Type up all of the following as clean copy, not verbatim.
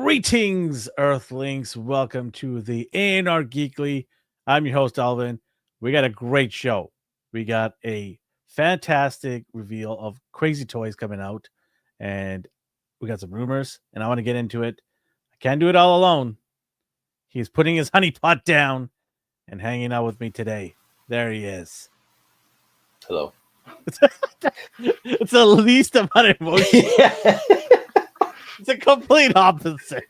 Greetings, Earthlings. Welcome to the ANR Geekly. I'm your host, Alvin. We got a great show. We got a fantastic reveal of crazy toys coming out, and we got some rumors, and I want to get into it. I can't do it all alone. He's putting his honeypot down and hanging out with me today. There he is. Hello. It's the least amount of emotion. Yeah. It's a complete opposite.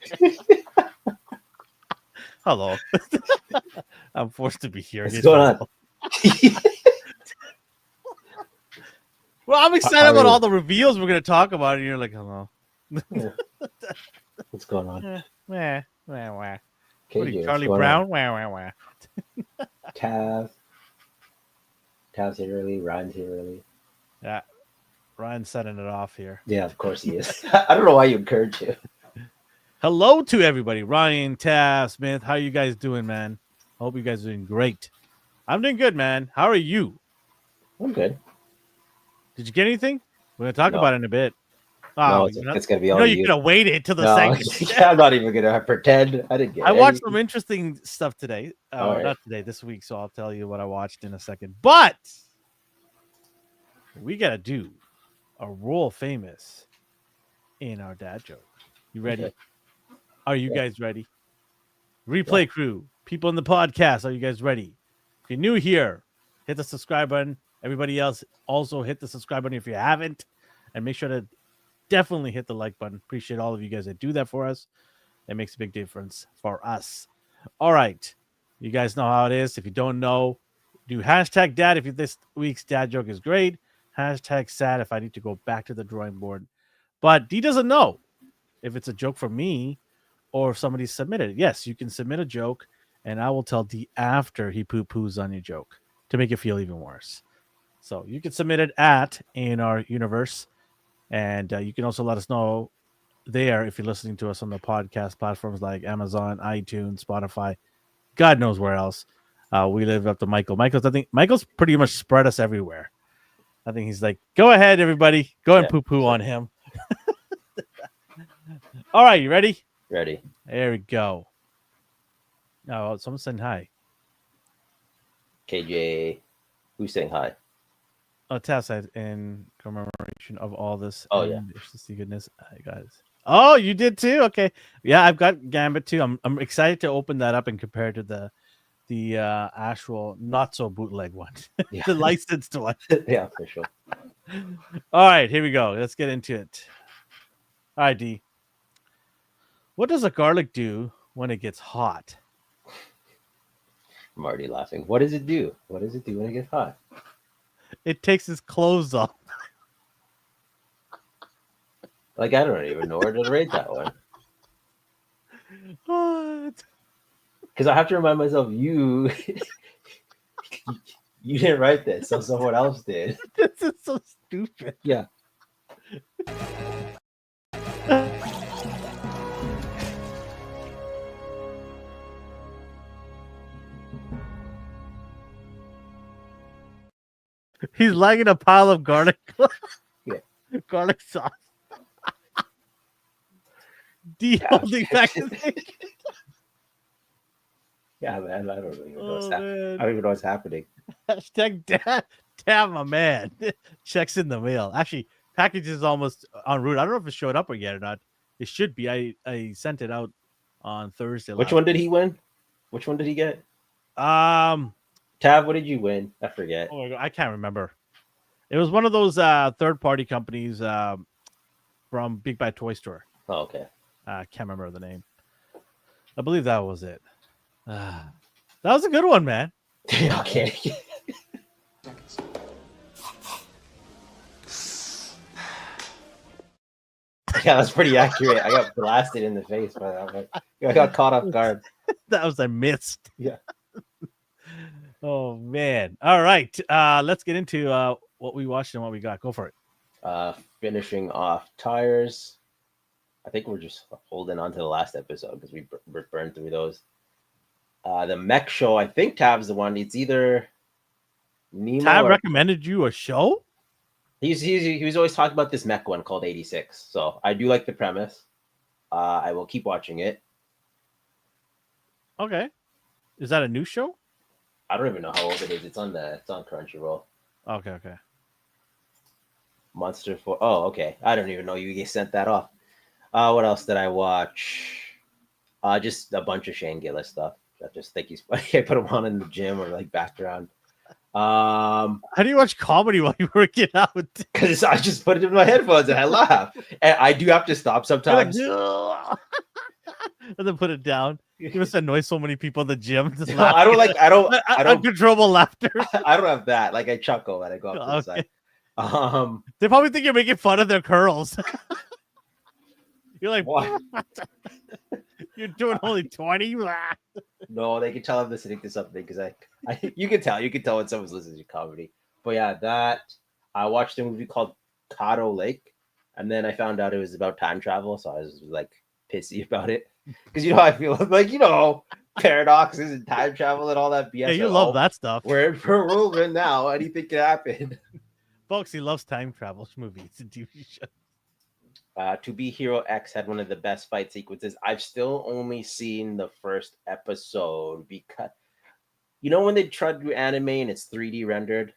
Hello. I'm forced to be here. What's going on? Well, I'm excited about all the reveals we're going to talk about, and you're like, hello. Yeah. What's going on? Wah, wah, wah. KJ, What are you, Charlie Brown? Wah, wah, wah. Tav's here early. Ryan's here early. Yeah. Ryan's setting it off here. Yeah, of course he is. I don't know why you encourage him. Hello to everybody. Ryan, Tav, Smith. How you guys doing, man? I hope you guys are doing great. I'm doing good, man. How are you? I'm good. Did you get anything? We're going to talk about it in a bit. No, it's going to be all you could have waited till the segment. I'm not even going to pretend I didn't get I watched some interesting stuff today. Right. Not today, this week. So I'll tell you what I watched in a second. But we got to do a world famous ANR dad joke. You ready? Okay. Are you guys ready? Replay crew, people in the podcast, are you guys ready? If you're new here, hit the subscribe button. Everybody else also hit the subscribe button if you haven't. And make sure to definitely hit the like button. Appreciate all of you guys that do that for us. That makes a big difference for us. All right. You guys know how it is. If you don't know, do hashtag dad if this week's dad joke is great. Hashtag sad if I need to go back to the drawing board. But D doesn't know if it's a joke from me or if somebody submitted it. Yes, you can submit a joke, and I will tell D after he poo-poos on your joke to make it feel even worse. So you can submit it at ANR Universe, and you can also let us know there if you're listening to us on the podcast platforms like Amazon, iTunes, Spotify, God knows where else. We live up to Michael. I think Michael's pretty much spread us everywhere. I think he's like, go ahead, everybody. Go and poo-poo on him. All right, you ready? Ready. There we go. Oh, someone's saying hi. KJ, who's saying hi? Oh, Tav said in commemoration of all this. Oh, yeah. Goodness, guys. Oh, you did too? Okay. Yeah, I've got Gambit too. I'm excited to open that up and compare to the actual not so bootleg one. Yeah. The licensed one. Yeah, for sure. All right, here we go. Let's get into it. All right, D. What does a garlic do when it gets hot? I'm already laughing. What does it do? What does it do when it gets hot? It takes his clothes off. Like, I don't even know where to rate that one. What? Because I have to remind myself, you didn't write this, so someone else did. This is so stupid. Yeah. He's lying in a pile of garlic. Yeah. Garlic sauce. D holding back his Yeah, man, I don't even know what's man. I don't even know what's happening. Hashtag dad. Damn, my man. Checks in the mail. Actually, package is almost en route. I don't know if it showed up yet or not. It should be. I sent it out on Thursday. Which one did he win? Which one did he get? Tab, what did you win? I forget. Oh my God, I can't remember. It was one of those third-party companies from Big Bad Toy Store. Oh, okay. I can't remember the name. I believe that was it. That was a good one, man. Okay. Yeah, that's pretty accurate. I got blasted in the face by that one. I got caught off guard. That was a missed. Yeah. Oh man. All right. Let's get into what we watched and what we got. Go for it. Finishing off tires. I think we're just holding on to the last episode because we burned through those. The mech show, I think Tab's the one. It's either Nemo. Tab recommended you a show? He was always talking about this mech one called 86. So I do like the premise. I will keep watching it. Okay. Is that a new show? I don't even know how old it is. It's on Crunchyroll. Okay. Monster 4. Oh, okay. I don't even know you sent that off. What else did I watch? Just a bunch of Shane Gillis stuff. I just think he's funny. I put him on in the gym or like background. How do you watch comedy while you work it out? Because I just put it in my headphones and I laugh. And I do have to stop sometimes. You're like, and then put it down. You must annoy so many people in the gym. Just No, I don't like. I don't. uncontrollable laughter. I don't have that. Like I chuckle and I go up to the side. They probably think you're making fun of their curls. You're like, what? You're doing only 20. No, they can tell I'm listening to something because you can tell when someone's listening to comedy. But yeah, that I watched a movie called Kato Lake, and then I found out it was about time travel, so I was like pissy about it because you know I feel like paradoxes and time travel and all that BS. Yeah, you love that stuff. We're in Peru right now. Anything can happen. Folks, he loves time travel movies and TV shows. To Be Hero X had one of the best fight sequences. I've still only seen the first episode because when they try to do anime and it's 3D rendered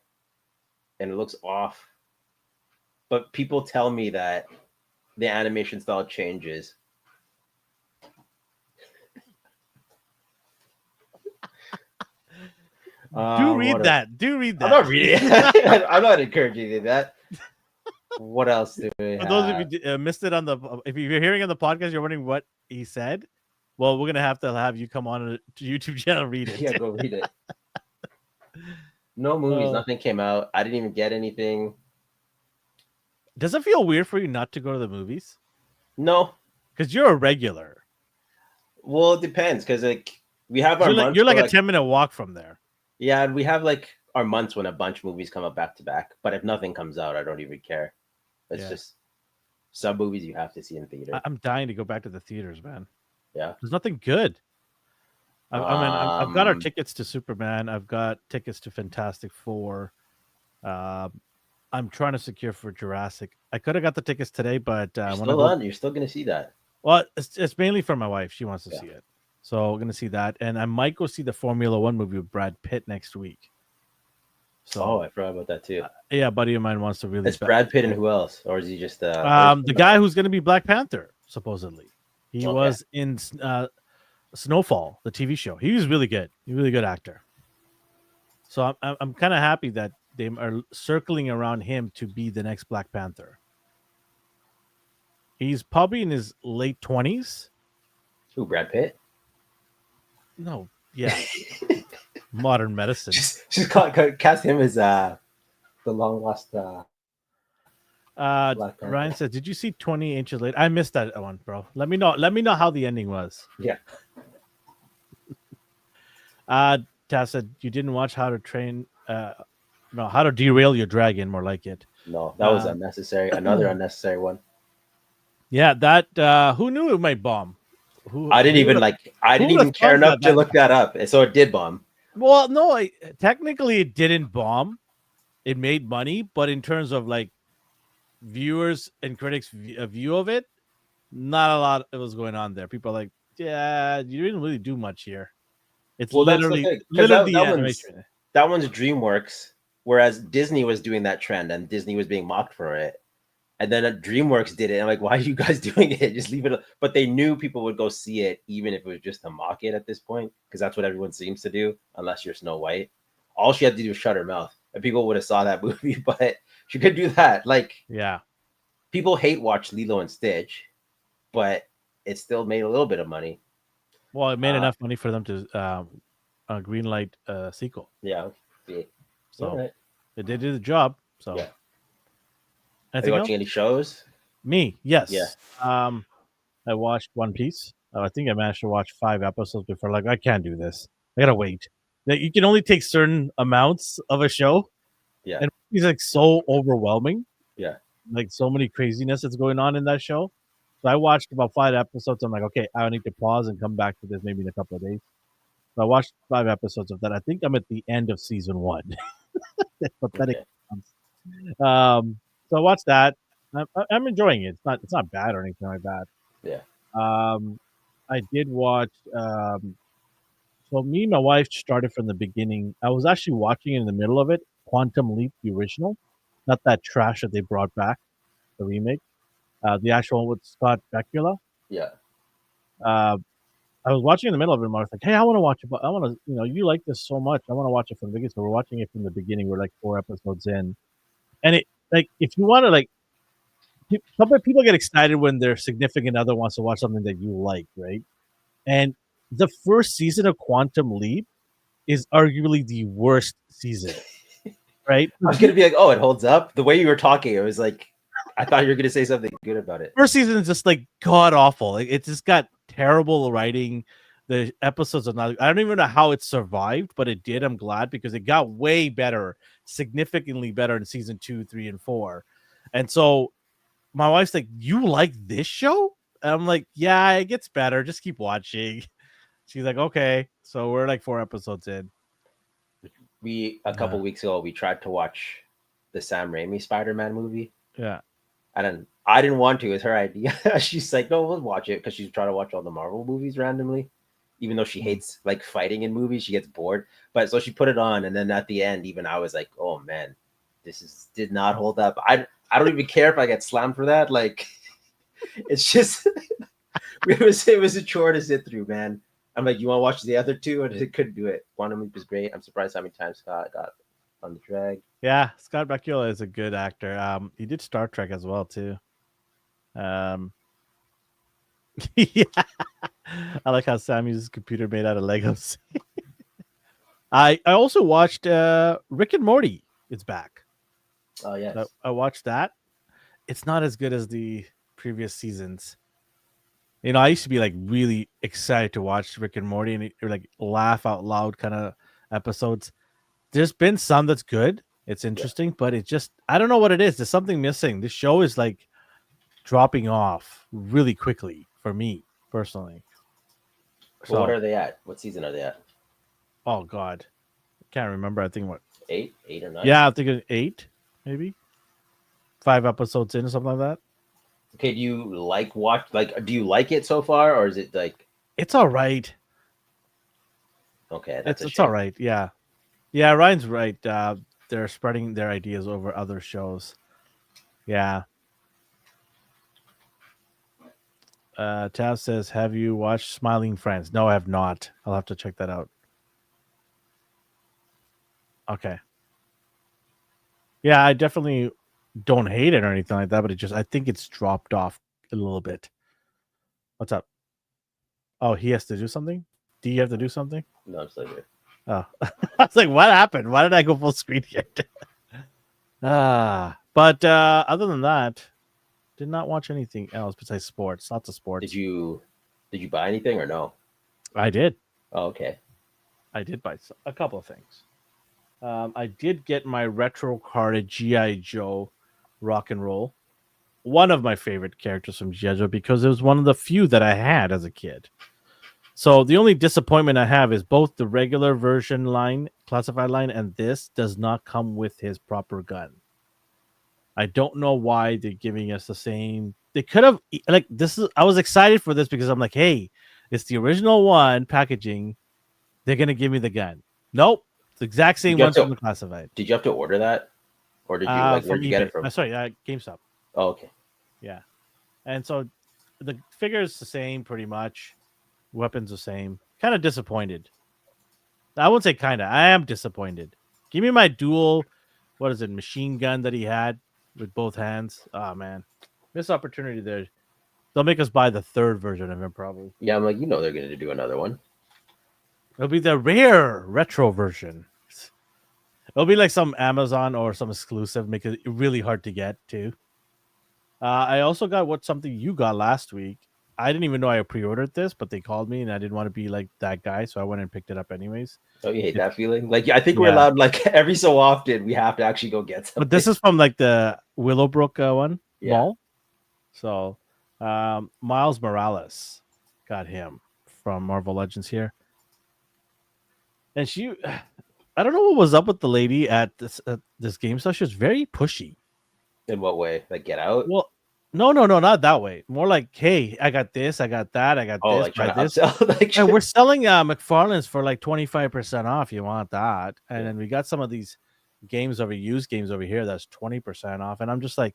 and it looks off, but people tell me that the animation style changes. Do read that. I'm not reading it. I'm not encouraging that. What else do we have? For those of you missed it if you're hearing on the podcast, you're wondering what he said. Well, we're gonna have to have you come on to YouTube channel, read it. Yeah, go read it. No movies, nothing came out. I didn't even get anything. Does it feel weird for you not to go to the movies? No, because you're a regular. Well, it depends because we have our months. You're like a 10-minute walk from there. Yeah, and we have our months when a bunch of movies come up back to back. But if nothing comes out, I don't even care. It's just some movies you have to see in theater. I'm dying to go back to the theaters, man. Yeah, there's nothing good. I've got our tickets to Superman. I've got tickets to Fantastic Four. I'm trying to secure for Jurassic. I could have got the tickets today, but you're still going to see that. Well, it's mainly for my wife. She wants to see it, so we're going to see that, and I might go see the Formula One movie with Brad Pitt next week. So, I forgot about that too. Yeah, a buddy of mine wants to really. It's Brad Pitt and who else, or is he just the guy who's going to be Black Panther? Supposedly, he was in Snowfall, the TV show. He was really good. He's a really good actor. So I'm kind of happy that they are circling around him to be the next Black Panther. He's probably in his late 20s. Who, Brad Pitt? No, yeah. Modern medicine. Just cast him as the long lost. Ryan said, "Did you see 20 Inches Later?" I missed that one, bro. Let me know how the ending was. Yeah. Taz said, "You didn't watch How to Train? No, How to Derail Your Dragon. More like it." No, that was unnecessary. Another unnecessary one. Yeah, that. Who knew it might bomb? I didn't even care enough to look that up, so it did bomb. Well, no, technically it didn't bomb. It made money, but in terms of viewers and critics' view of it, not a lot was going on there. People are like, "Yeah, you didn't really do much here." It's literally animation. That one's DreamWorks, whereas Disney was doing that trend, and Disney was being mocked for it. And then DreamWorks did it. And why are you guys doing it? Just leave it. But they knew people would go see it, even if it was just to mock it at this point, because that's what everyone seems to do, unless you're Snow White. All she had to do was shut her mouth, and people would have saw that movie. But she could do that. People hate watch Lilo and Stitch, but it still made a little bit of money. Well, it made enough money for them to greenlight a sequel. Yeah. So it did do the job. So. Yeah. Are you watching any shows? Me, yes. Yeah. I watched One Piece. I think I managed to watch 5 episodes before. I can't do this. I gotta wait. You can only take certain amounts of a show. Yeah. And it's so overwhelming. Yeah. So many craziness that's going on in that show. So I watched about 5 episodes. I'm like, okay, I need to pause and come back to this maybe in a couple of days. So I watched 5 episodes of that. I think I'm at the end of season 1. Pathetic. Okay. So I watched that. I'm enjoying it. It's not bad or anything like that. Yeah. I did watch. So me and my wife started from the beginning. I was actually watching in the middle of it. Quantum Leap, the original, not that trash that they brought back, the remake. The actual one with Scott Bakula. Yeah. Uh, I was watching in the middle of it, and I was like, "Hey, I want to watch it, but I want to, you like this so much. I want to watch it from the beginning." So we're watching it from the beginning. We're like 4 episodes in, and it like if you want to like, some people get excited when their significant other wants to watch something that you like, right? And the first season of Quantum Leap is arguably the worst season, right? I was gonna be like, oh, it holds up. The way you were talking, it was like, I thought you were gonna say something good about it. First season is just like god awful. It just got terrible writing. The episodes are not. I don't even know how it survived, but it did. I'm glad because it got way better, significantly better in season 2, 3, and 4. And so my wife's like, "You like this show?" And I'm like, "Yeah, it gets better. Just keep watching." She's like, "Okay." So we're like 4 episodes in. A couple weeks ago, we tried to watch the Sam Raimi Spider-Man movie. Yeah. And I didn't want to. It's her idea. She's like, no, we'll watch it because she's trying to watch all the Marvel movies randomly. Even though she hates like fighting in movies, she gets bored. But so she put it on, and then at the end, even I was like, oh man, did not hold up. I don't even care if I get slammed for that. Like, it's just it was a chore to sit through, man. I'm like, you want to watch the other two? And I couldn't do it. Quantum Leap is great. I'm surprised how many times Scott got on the drag. Yeah, Scott Bakula is a good actor. He did Star Trek as well too. Yeah. I like how Sam uses computer made out of Legos. I also watched Rick and Morty. It's back. Oh yes. I watched that. It's not as good as the previous seasons. I used to be like really excited to watch Rick and Morty and like laugh out loud kind of episodes. There's been some that's good. It's interesting, but it just I don't know what it is. There's something missing. This show is like dropping off really quickly for me personally. So what are they at? What season are they at? Oh God, I can't remember. I think what 8 or 9. Yeah, I think it's 8, maybe 5 episodes in or something like that. Okay, do you like do you like it so far, or is it like it's all right? Okay, it's all right. Yeah, Ryan's right. They're spreading their ideas over other shows. Yeah. Tav says, have you watched Smiling Friends? No, I have not. I'll have to check that out. Okay. Yeah, I definitely don't hate it or anything like that, but I think it's dropped off a little bit. What's up? Oh, he has to do something? Do you have to do something? No, I'm still here. Oh. I was like, what happened? Why did I go full screen here? But other than that, did not watch anything else besides sports. Lots of sports. Did you buy anything or no? I did. Oh, okay. I did buy a couple of things. I did get my retro carded G.I. Joe Rock and Roll. One of my favorite characters from G.I. Joe because it was one of the few that I had as a kid. So the only disappointment I have is both the regular version line, classified line, and this does not come with his proper gun. I don't know why they're giving us the same. They could have I was excited for this because I'm like, hey, it's the original one packaging. They're gonna give me the gun. Nope, it's the exact same one from the classified. Did you have to order that, or did you where'd you get it from? Sorry, GameStop. Oh, okay. Yeah, and so the figure is the same pretty much. Weapons the same. Kind of disappointed. I wouldn't say kind of. I am disappointed. Give me my dual, what is it, machine gun that he had with both hands. Oh man, missed opportunity there. They'll make us buy the third version of him probably. Yeah, I'm like, they're going to do another one. It'll be the rare retro version. It'll be like some Amazon or some exclusive, make it really hard to get too. I also got something you got last week. I didn't even know I pre-ordered this, but they called me and I didn't want to be like that guy, so I went and picked it up anyways. Oh, you hate that feeling? Like, I think we're allowed, like, every so often we have to actually go get something. But this is from like the Willowbrook one mall. So Miles Morales, got him from Marvel Legends here. And I don't know what was up with the lady at this GameStop. She was very pushy. In what way? Like, Get Out? Well, No, not that way. More like, hey, I got this, I got that, I got Oh, this, like buy trying to this. upsell. Like, And we're selling McFarlane's for like 25% off. You want that? And Yeah. then we got some of these used games over here that's 20% off. And I'm just like,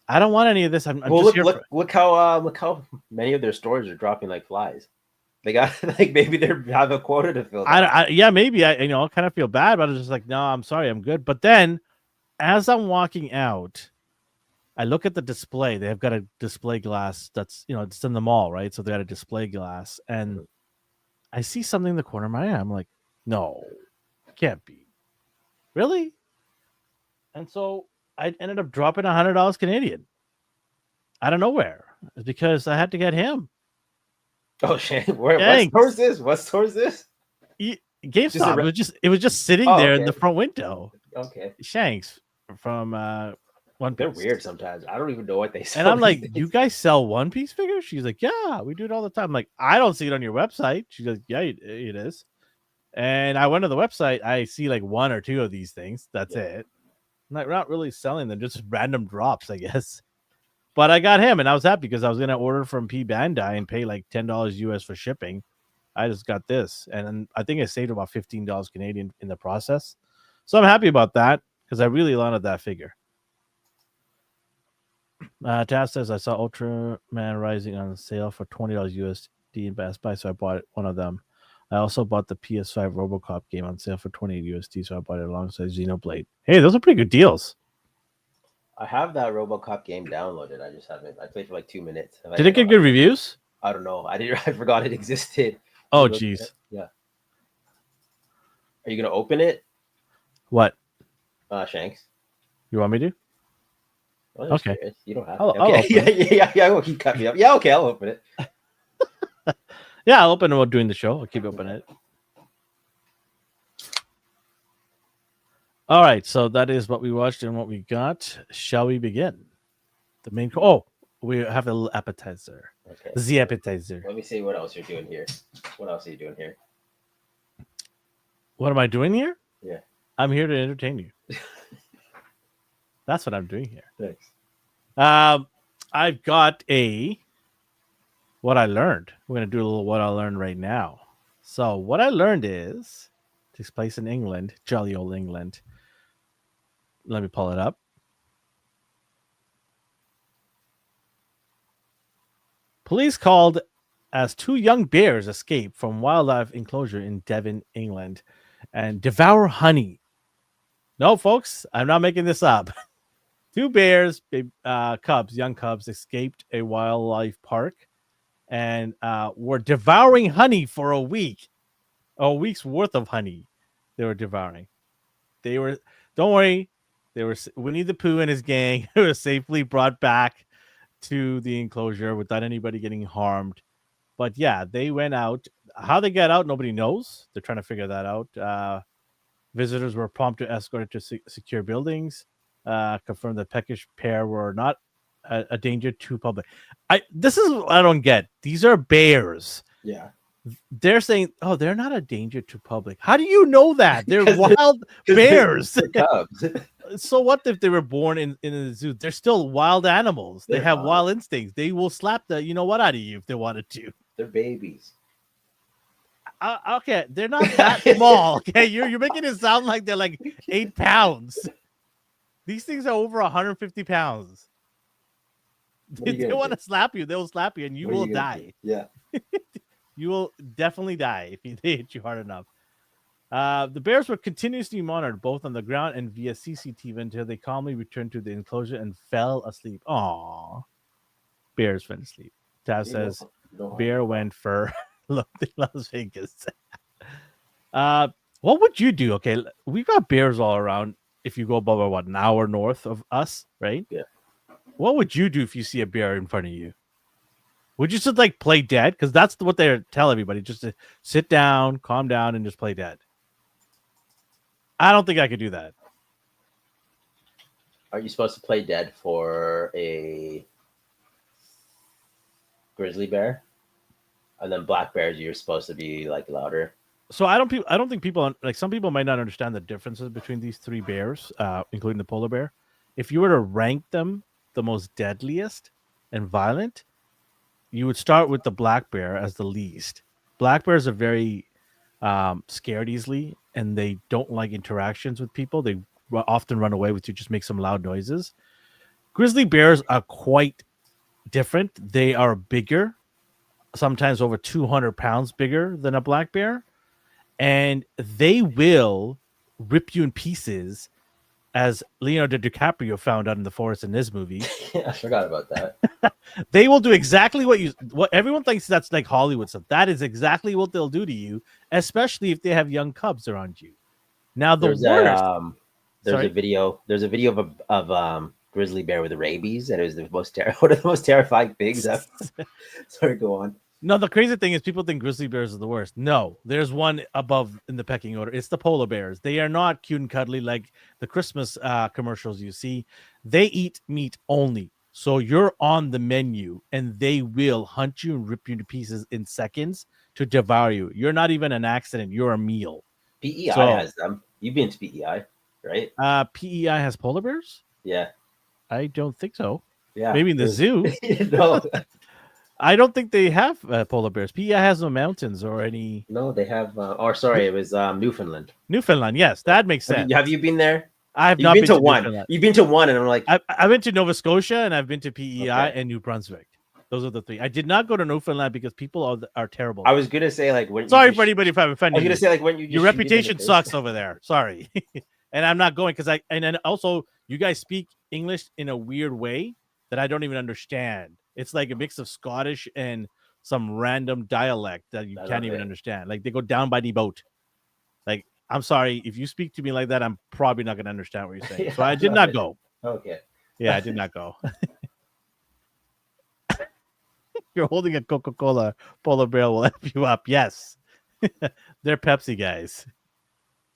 I don't want any of this. I'm well, just here for. look how many of their stores are dropping like flies. They got like maybe they have a quota to fill. Yeah, maybe I kind of feel bad, but I was just like, no, I'm sorry, I'm good. But then as I'm walking out, I look at the display. They've got a display glass that's it's in the mall, right? So they got a display glass, and I see something in the corner of my eye. I'm like, no, can't be, really. And so I ended up dropping $100 Canadian out of nowhere because I had to get him. Oh shit! What store is this? What store is this? GameStop. It was just sitting there in the front window. Okay. Shanks from One Piece. They're weird sometimes. I don't even know what they sell. And I'm like, you guys sell One Piece figures? She's like, yeah, we do it all the time. I'm like, I don't see it on your website. She's like, yeah, it is. And I went to the website. I see like one or two of these things. That's it. I'm not really selling them, just random drops, I guess. But I got him, and I was happy because I was gonna order from P Bandai and pay like $10 US for shipping. I just got this, and then I think I saved about $15 Canadian in the process. So I'm happy about that because I really wanted that figure. Taz says I saw Ultraman Rising on sale for $20 USD in Best Buy, so I bought one of them. I also bought the PS5 RoboCop game on sale for $28 USD, so I bought it alongside Xenoblade. Hey, those are pretty good deals. I have that RoboCop game downloaded. I just haven't. I played for like 2 minutes. Did it get good reviews? I don't know. I forgot it existed. Oh, jeez. Yeah. Are you gonna open it? What? Shanks. You want me to? Well, okay. Curious. You don't have to. I'll yeah. He cut me up. Yeah, okay. I'll open it. Yeah, I'll open it while doing the show. I'll keep opening it. All right, so that is what we watched and what we got. Shall we begin? The main we have a little appetizer. Okay. The appetizer. Let me see what else you're doing here. What else are you doing here? What am I doing here? Yeah. I'm here to entertain you. That's what I'm doing here. Thanks. I've got what I learned. We're going to do a little what I learned right now. So what I learned takes place in England, jolly old England. Let me pull it up. Police called as 2 young bears escape from wildlife enclosure in Devon, England, and devour honey. No, folks, I'm not making this up. 2 bears, young cubs, escaped a wildlife park and were devouring honey for a week. A week's worth of honey they were devouring. Don't worry, they were Winnie the Pooh and his gang were safely brought back to the enclosure without anybody getting harmed. But yeah, they went out. How they got out, nobody knows. They're trying to figure that out. Visitors were prompted to escort to secure buildings. Confirmed the peckish pair were not a danger to public. This is what I don't get. These are bears. Yeah. They're saying, oh, they're not a danger to public. How do you know that? They're wild bears. They're cubs. So what if they were born in the zoo? They're still wild animals. They have wild instincts. They will slap the out of you if they wanted to. They're babies. Okay, they're not that small. Okay, you're making it sound like they're like 8 pounds. These things are over 150 pounds. If they want to slap you, they'll slap you, and you will die. Yeah. You will definitely die if they hit you hard enough. The bears were continuously monitored both on the ground and via CCTV until they calmly returned to the enclosure and fell asleep. Aww. Bears fell asleep. Taz says, bear went for Las Vegas. What would you do? Okay, we've got bears all around. If you go about an hour north of us, right? Yeah. What would you do if you see a bear in front of you? Would you just like play dead? Because that's what they tell everybody. Just to sit down, calm down, and just play dead. I don't think I could do that. Are you supposed to play dead for a grizzly bear? And then black bears, you're supposed to be like louder. So I don't think people, like, some people might not understand the differences between these 3 bears, including the polar bear. If you were to rank them the most deadliest and violent, you would start with the black bear as the least. Black bears are very scared easily, and they don't like interactions with people. They often run away with you, just make some loud noises. Grizzly bears are quite different. They are bigger, sometimes over 200 pounds bigger than a black bear, and they will rip you in pieces, as Leonardo DiCaprio found out in the forest in this movie. I forgot about that. They will do exactly what everyone thinks that's like Hollywood stuff. That is exactly what they'll do to you, especially if they have young cubs around you. Now the There's worst. a video. There's a video of grizzly bear with rabies, and it was the most one of the most terrifying things ever. Sorry, go on. No, the crazy thing is people think grizzly bears are the worst. No, there's one above in the pecking order. It's the polar bears. They are not cute and cuddly like the Christmas commercials you see. They eat meat only. So you're on the menu, and they will hunt you and rip you to pieces in seconds to devour you. You're not even an accident. You're a meal. PEI has them. You've been to PEI, right? PEI has polar bears? Yeah. I don't think so. Yeah. Maybe in the zoo. No. I don't think they have polar bears. PEI has no mountains or any. No, they have. Sorry, it was Newfoundland. Newfoundland, yes, that makes sense. Have you been there? I've You've not been to one. Newfoundland. You've been to one, and I'm like, I've been to Nova Scotia, and I've been to PEI Okay. and New Brunswick. Those are the three. I did not go to Newfoundland because people are terrible. I was gonna say like when. Sorry for anybody if I've I offended was gonna you. say like when you. Your reputation sucks over there. Sorry, and I'm not going because and then also you guys speak English in a weird way that I don't even understand. It's like a mix of Scottish and some random dialect that you can't even understand. Like they go down by the boat. Like, I'm sorry if you speak to me like that, I'm probably not going to understand what you're saying. Yeah, so I did not go. Okay. Yeah, I did not go. You're holding a Coca-Cola. Polar bear will F you up. Yes, they're Pepsi guys.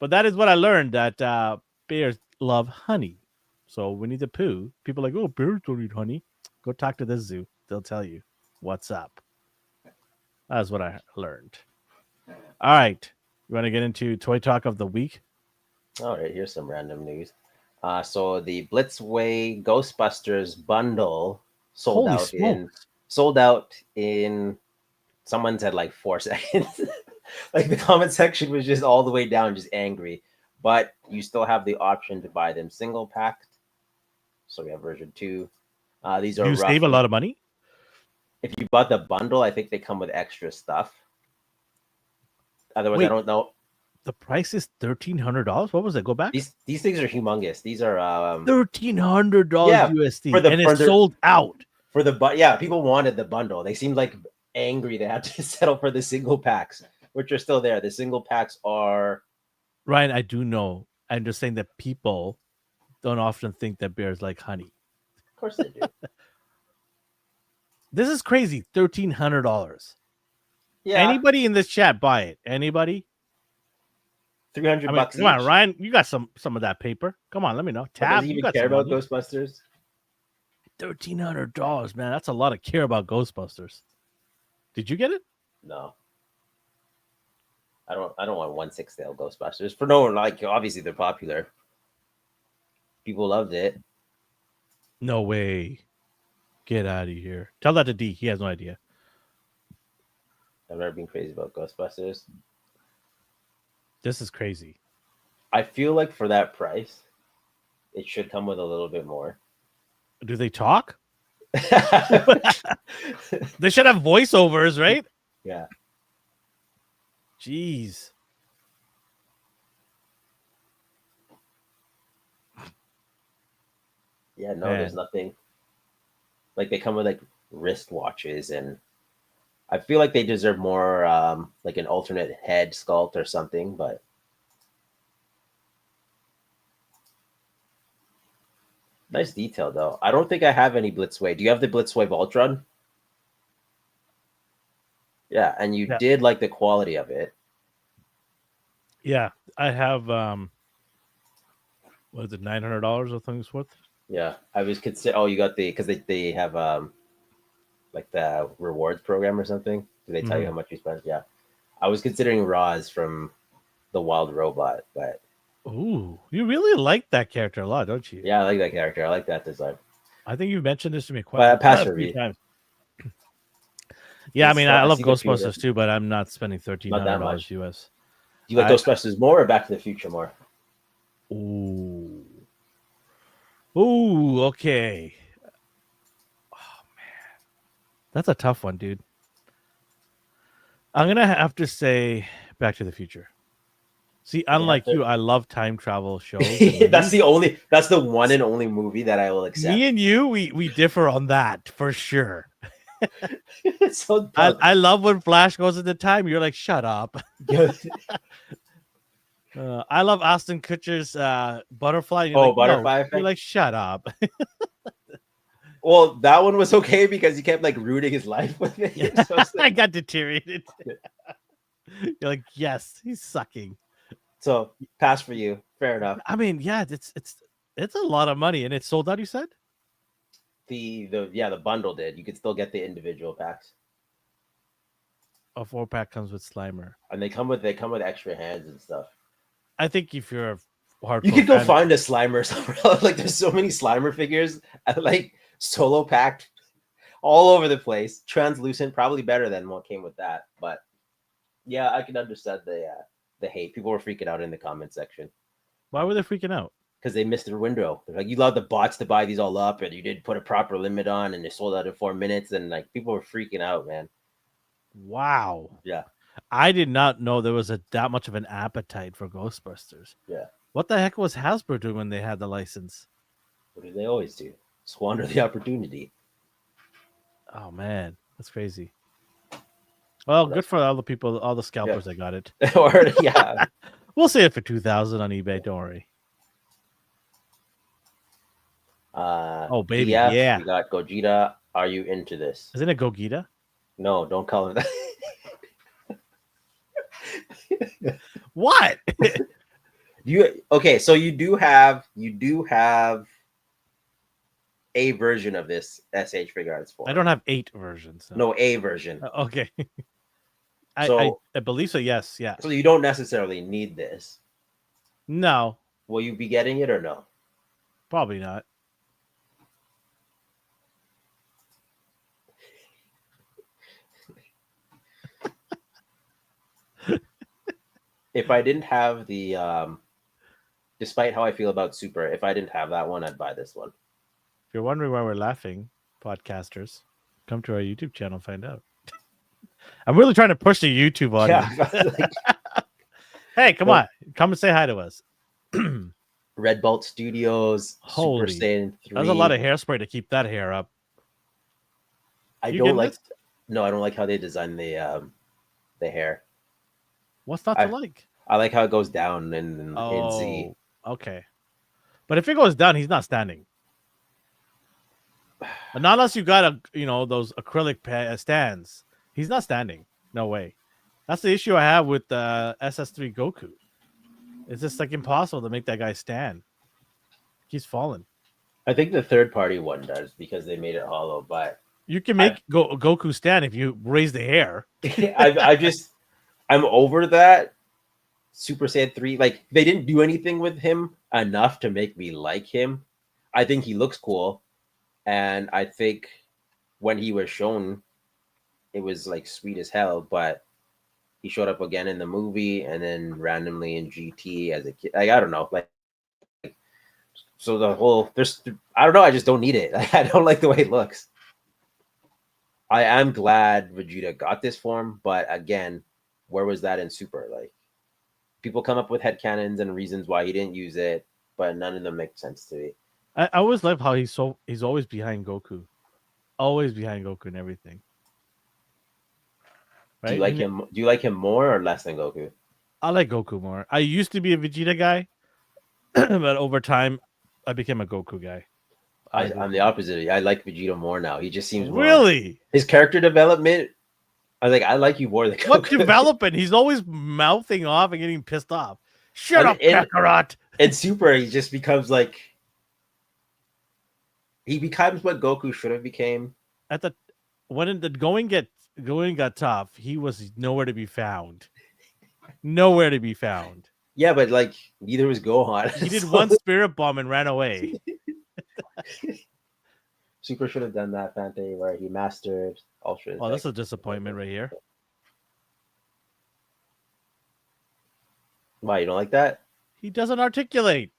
But that is what I learned, that bears love honey. So when you eat the poo, people are like, oh, bears don't eat honey. Go talk to this zoo. They'll tell you what's up. That's what I learned. All right. You want to get into toy talk of the week? All right, here's some random news. So the Blitzway Ghostbusters bundle sold out in someone said like 4 seconds. Like the comment section was just all the way down, just angry. But you still have the option to buy them single packed. So we have version 2. These are you save a lot of money. If you bought the bundle, I think they come with extra stuff. Otherwise, Wait, I don't know. The price is $1,300. What was it? Go back. These things are humongous. These are $1,300 USD, and it's sold out. For the people wanted the bundle. They seemed like angry they had to settle for the single packs, which are still there. The single packs are. Ryan, I do know. I'm just saying that people don't often think that bears like honey. Of course they do. This is crazy. $1,300. Yeah. Anybody in this chat buy it? Anybody? $300. Come on, Ryan. You got some of that paper. Come on, let me know. Does he even care about Ghostbusters? $1,300, man. That's a lot of care about Ghostbusters. Did you get it? No. I don't want 1/6 scale Ghostbusters. For no one, like obviously they're popular. People loved it. No way. Get out of here. Tell that to D. He has no idea. I've never been crazy about Ghostbusters. This is crazy. I feel like for that price, it should come with a little bit more. Do they talk? They should have voiceovers, right? Yeah. Jeez. Yeah, no, there's nothing. Like they come with like wristwatches, and I feel like they deserve more, like an alternate head sculpt or something. But nice detail, though. I don't think I have any Blitzwave. Do you have the Blitzwave Ultron? Yeah, and you did like the quality of it. Yeah, I have. What is it? $900 I think it's worth. Yeah, I was consider. Oh, you got because they have like the rewards program or something. Do they tell you how much you spent? Yeah, I was considering Roz from the Wild Robot, but ooh, you really like that character a lot, don't you? Yeah, I like that character. I like that design. I think you mentioned this to me But pass a for few me. times. Yeah, I mean, I love see the few of Ghostbusters them. too, but I'm not spending Not that $1,300 much. US. Do you like Ghostbusters more or Back to the Future more? Ooh. Ooh, okay. Oh man. That's a tough one, dude. I'm gonna have to say Back to the Future. See, unlike you, I love time travel shows and That's movies. that's the one and only movie that I will accept. Me and you, we differ on that for sure. It's so dumb. I love when Flash goes into time. You're like, shut up. I love Austin Kutcher's Butterfly. You're like, no. Butterfly You're Effect. like, shut up. Well, that one was okay because he kept like rooting his life with it. So I like, got deteriorated. You're like, yes, he's sucking. so pass for you. Fair enough. I mean, yeah, it's a lot of money, and it's sold out. You said The bundle did. You could still get the individual packs, a 4-pack comes with Slimer. and they come with extra hands and stuff. I think if you're a hardcore You could go fan, find a Slimer somewhere else. Like there's so many Slimer figures, like solo packed all over the place. Translucent, probably better than what came with that. But yeah, I can understand the hate. People were freaking out in the comment section why were they freaking out? because they missed their window. They're like, you allowed the bots to buy these all up, and you didn't put a proper limit on, and they sold out in 4 minutes, and like people were freaking out, man. Wow. Yeah. I did not know there was that much of an appetite for Ghostbusters. Yeah. What the heck was Hasbro doing when they had the license? What do they always do? Squander the opportunity. Oh man, that's crazy. Well, good for all the people, all the scalpers that got it. Or yeah. We'll say it for 2,000 on eBay. Don't worry. Oh baby, DF, yeah. we got Gogeta. Are you into this? Isn't it Gogeta? No, don't call him that. What? So you do have a version of this SH Figure Arts form. I don't have 8 versions. No, a version. Okay. So I believe so. Yes. Yeah. So you don't necessarily need this. No, Will you be getting it or no? probably not. If I didn't have the despite how I feel about Super, if I didn't have that one, I'd buy this one. If you're wondering why we're laughing, podcasters, come to our YouTube channel and find out. I'm really trying to push the YouTube audience. Yeah. Hey, come on. Come and say hi to us. Red Bolt Studios, Holy, Super Saiyan 3. That's a lot of hairspray to keep that hair up. I You don't getting like this? No, I don't like how they design the hair. What's not to like? I like how it goes down in Oh, Z. okay. But if it goes down, he's not standing. Not unless you got those acrylic stands. He's not standing. No way. That's the issue I have with SS3 Goku. It's just like impossible to make that guy stand. He's falling. I think the third party one does because they made it hollow, but You can make Goku stand if you raise the hair. I'm over that. Super Saiyan 3, like they didn't do anything with him enough to make me like him. I think he looks cool. And I think when he was shown, it was like sweet as hell, but he showed up again in the movie and then randomly in GT as a kid. Like, I don't know. Like, so I don't know. I just don't need it. Like, I don't like the way it looks. I am glad Vegeta got this form, but again, where was that in Super? Like, people come up with headcanons and reasons why he didn't use it, but none of them make sense to me. I always love how he's always behind Goku. Always behind Goku and everything. Right? Do you like him more or less than Goku? I like Goku more. I used to be a Vegeta guy, but over time, I became a Goku guy. I'm the opposite. I like Vegeta more now. He just seems really his character development. I was like, I like you more than Goku. What development? He's always mouthing off and getting pissed off. Shut up, Kakarot. In Super, he just becomes like he becomes what Goku should have became. When the going got tough, he was nowhere to be found. Nowhere to be found. Yeah, but like neither was Gohan. He did one spirit bomb and ran away. Super should have done that Fante where he mastered Ultra. Oh, that's a disappointment right here. Why, you don't like that? He doesn't articulate.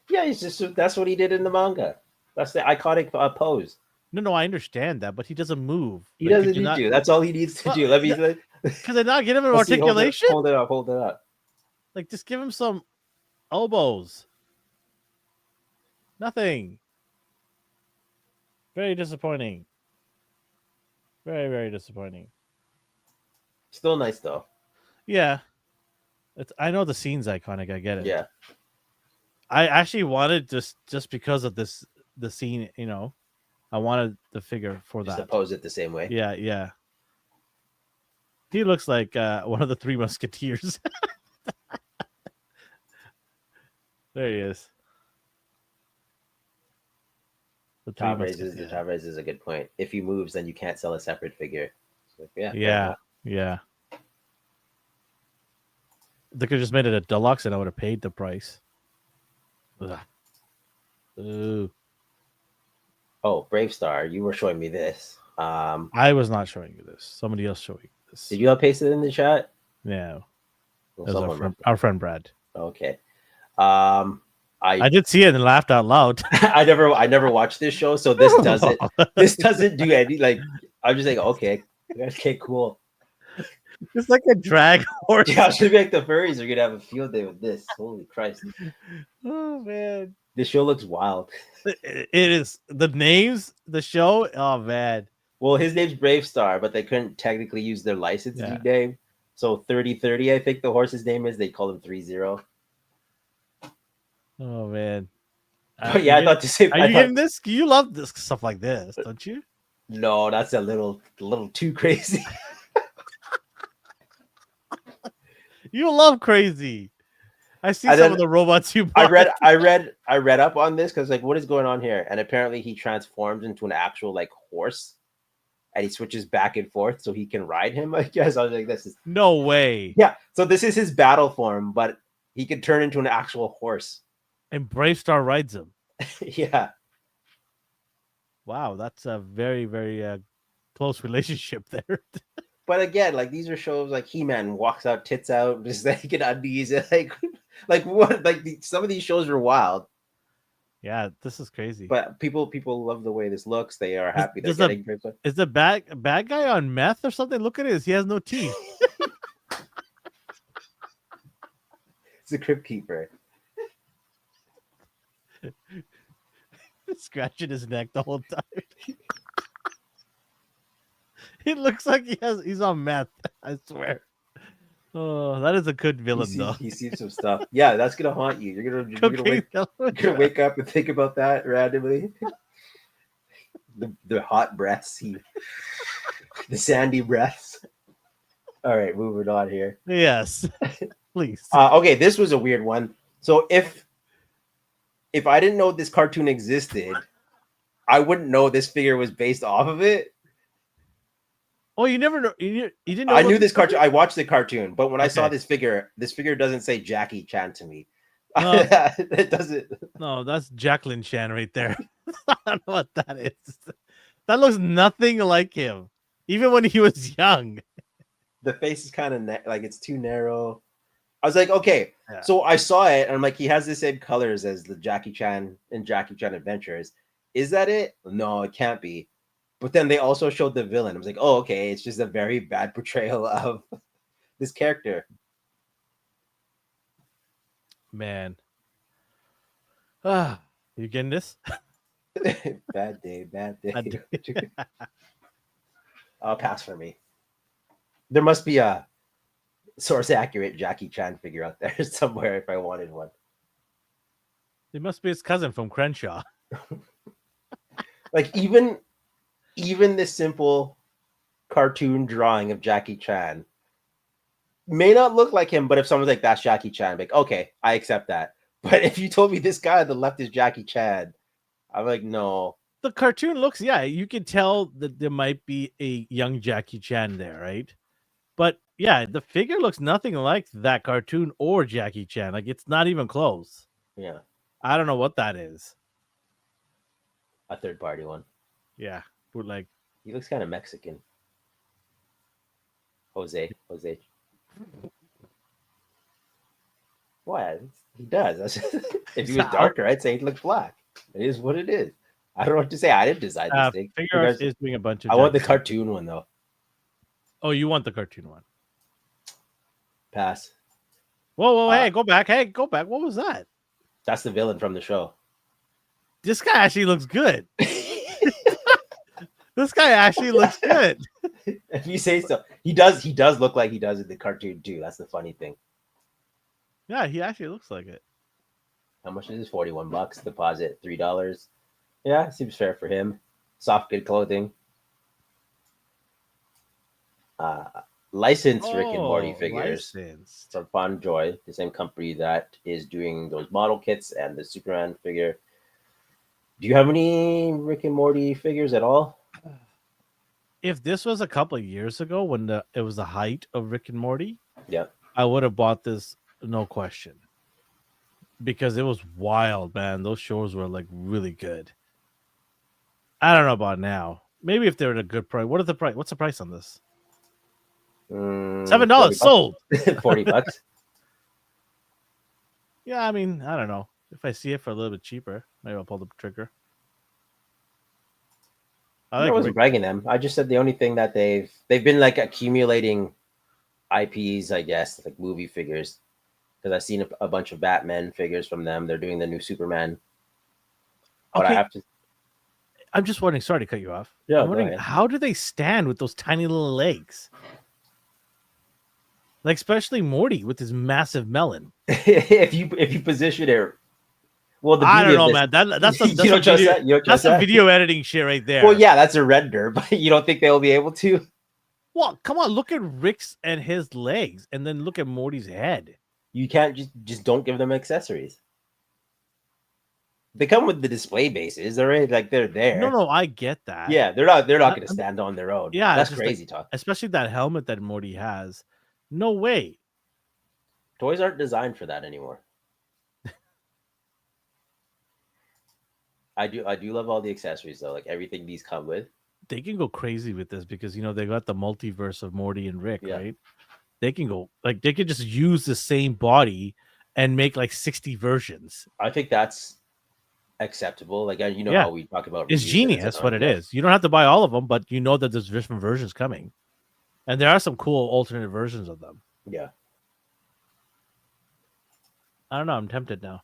Yeah, he's just that's what he did in the manga. That's the iconic pose. No, I understand that, but he doesn't move. He Like, doesn't need to. That's all he needs to do. Let me. Could they not get him an Let's see, articulation? hold it up. Hold it up. Like, just give him some elbows. Nothing. Very disappointing. Very, very disappointing. Still nice though. Yeah. I know the scene's iconic. I get it. Yeah. I actually wanted just because of the scene, you know, I wanted the figure for Just that. to pose it the same way. Yeah. He looks like one of the Three Musketeers. There he is. The Top raises is a good point. If he moves, then you can't sell a separate figure. So, yeah. They could have just made it a deluxe, and I would have paid the price. Ugh. Ooh. Oh, Brave Star, you were showing me this. I was not showing you this. Somebody else showing you this. Did you have pasted in the chat? Yeah. Well, That was our friend Brad. Okay. I did see it and laughed out loud. I never watched this show, so this doesn't do any like. I'm just like, okay, cool. It's like a drag horse. Yeah, I should be like the furries are gonna have a field day with this. Holy Christ! Oh man, this show looks wild. It is the names, the show. Oh man. Well, his name's Brave Star, but they couldn't technically use their licensed name. So 3030, I think the horse's name is. They call him 30. Oh man. Yeah, I thought the same. Are you getting this? You love this stuff like this, don't you? No, that's a little too crazy. You love crazy. I see some of the robots you bought. I read up on this because like, what is going on here? And apparently he transforms into an actual like horse, and he switches back and forth so he can ride him. I guess I was like, this is no way. Yeah, so this is his battle form, but he can turn into an actual horse. And Brave Star rides him. Yeah. Wow, that's a very, very close relationship there. But again, like these are shows like He-Man walks out, tits out, just like in undies, like what? Like some of these shows are wild. Yeah, this is crazy. But people love the way this looks. They are happy. Is the bad guy on meth or something? Look at this. He has no teeth. It's a Crypt Keeper. Scratching his neck the whole time. It looks like he's on meth. I swear. Oh, that is a good villain, though. He sees some stuff. Yeah, that's gonna haunt you. You're gonna wake up and think about that randomly. The hot breaths, the sandy breaths. All right, moving on here. Yes, please. Okay, this was a weird one. So if I didn't know this cartoon existed, I wouldn't know this figure was based off of it. Oh, you never know. You didn't know. I knew this cartoon. I watched the cartoon, but when I saw this figure doesn't say Jackie Chan to me. No, it doesn't. No, that's Jacqueline Chan right there. I don't know what that is. That looks nothing like him, even when he was young. The face is kind of like it's too narrow. I was like, okay. Yeah. So I saw it, and I'm like, he has the same colors as the Jackie Chan in Jackie Chan Adventures. Is that it? No, it can't be. But then they also showed the villain. I was like, oh, okay. It's just a very bad portrayal of this character. Man. You getting this? Bad day. I'll pass for me. There must be a source accurate Jackie Chan figure out there somewhere if I wanted one. It must be his cousin from Crenshaw. Like even this simple cartoon drawing of Jackie Chan may not look like him, but if someone's like, that's Jackie Chan, I'm like, okay, I accept that. But if you told me this guy on the left is Jackie Chan, I'm like, no. The cartoon looks, you can tell that there might be a young Jackie Chan there, right? But yeah, the figure looks nothing like that cartoon or Jackie Chan. Like, it's not even close. Yeah. I don't know what that is. A third party one. Yeah, bootleg. He looks kind of Mexican. Jose. Why? He does. If he was darker, I'd say he'd look black. It is what it is. I don't know what to say. I didn't design this thing. Figure Arts is doing a bunch of. I want the cartoon one though. Oh, you want the cartoon one? Pass. Whoa! Hey, go back! Hey, go back! What was that? That's the villain from the show. This guy actually looks good. This guy actually looks good. If you say so, he does. He does look like he does in the cartoon too. That's the funny thing. Yeah, he actually looks like it. How much is this? $41. Deposit $3. Yeah, seems fair for him. Soft, good clothing. Licensed Rick and Morty figures from Fun Joy, the same company that is doing those model kits and the Superman figure. Do you have any Rick and Morty figures at all? If this was a couple of years ago when it was the height of Rick and Morty, yeah, I would have bought this, no question, because it was wild, man. Those shows were like really good. I don't know about now. Maybe if they're at a good price. What's the price on this? $7 sold. $40. Yeah, I mean, I don't know. If I see it for a little bit cheaper, maybe I'll pull the trigger. I wasn't bragging them. I just said the only thing that they've been like accumulating IPs, I guess, like movie figures. Because I've seen a bunch of Batman figures from them. They're doing the new Superman. But okay. I have to. I'm just wondering. Sorry to cut you off. Yeah, I'm wondering how do they stand with those tiny little legs? Like especially Morty with his massive melon. if you position it. Well, I don't know, man. That's some video editing shit right there. Well, yeah, that's a render, but you don't think they'll be able to? Well, come on, look at Rick's and his legs, and then look at Morty's head. You can't just don't give them accessories. They come with the display bases. They're already like they're there. No, I get that. Yeah, they're not going to stand on their own. Yeah, that's crazy talk. Especially that helmet that Morty has. No way. Toys aren't designed for that anymore. I do love all the accessories though, like everything these come with. They can go crazy with this because they got the multiverse of Morty and Rick, right? They can go they could just use the same body and make like 60 versions. I think that's acceptable. Like how we talk about it's genius what it is. You don't have to buy all of them, but you know that there's different versions coming. And there are some cool alternate versions of them. Yeah. I don't know. I'm tempted now.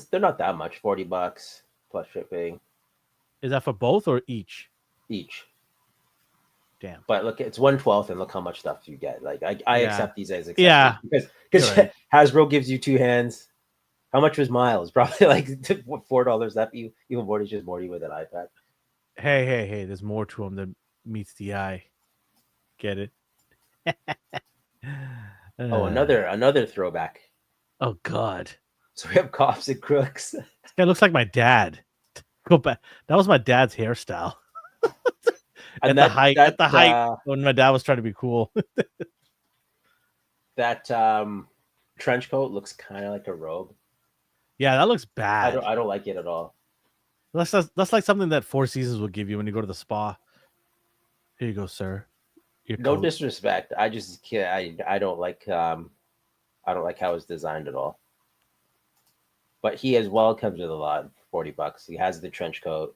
They're not that much. $40 plus shipping. Is that for both or each? Each. Damn. But look, it's 1/12, and look how much stuff you get. Like I accept these as accessories. Yeah. Because Hasbro gives you 2 hands. How much was Miles? Probably like $4. That even Morty's just Morty with an iPad. Hey! There's more to him than meets the eye. Get it? Another throwback. Oh God! So we have Cops and Crooks. This guy looks like my dad. Go back. That was my dad's hairstyle. At the height when my dad was trying to be cool. That trench coat looks kind of like a robe. Yeah, that looks bad. I don't like it at all. That's like something that Four Seasons would give you when you go to the spa. Here you go, sir. No disrespect. I just can't. I don't like I don't like how it's designed at all. But he as well comes with a lot. $40. He has the trench coat,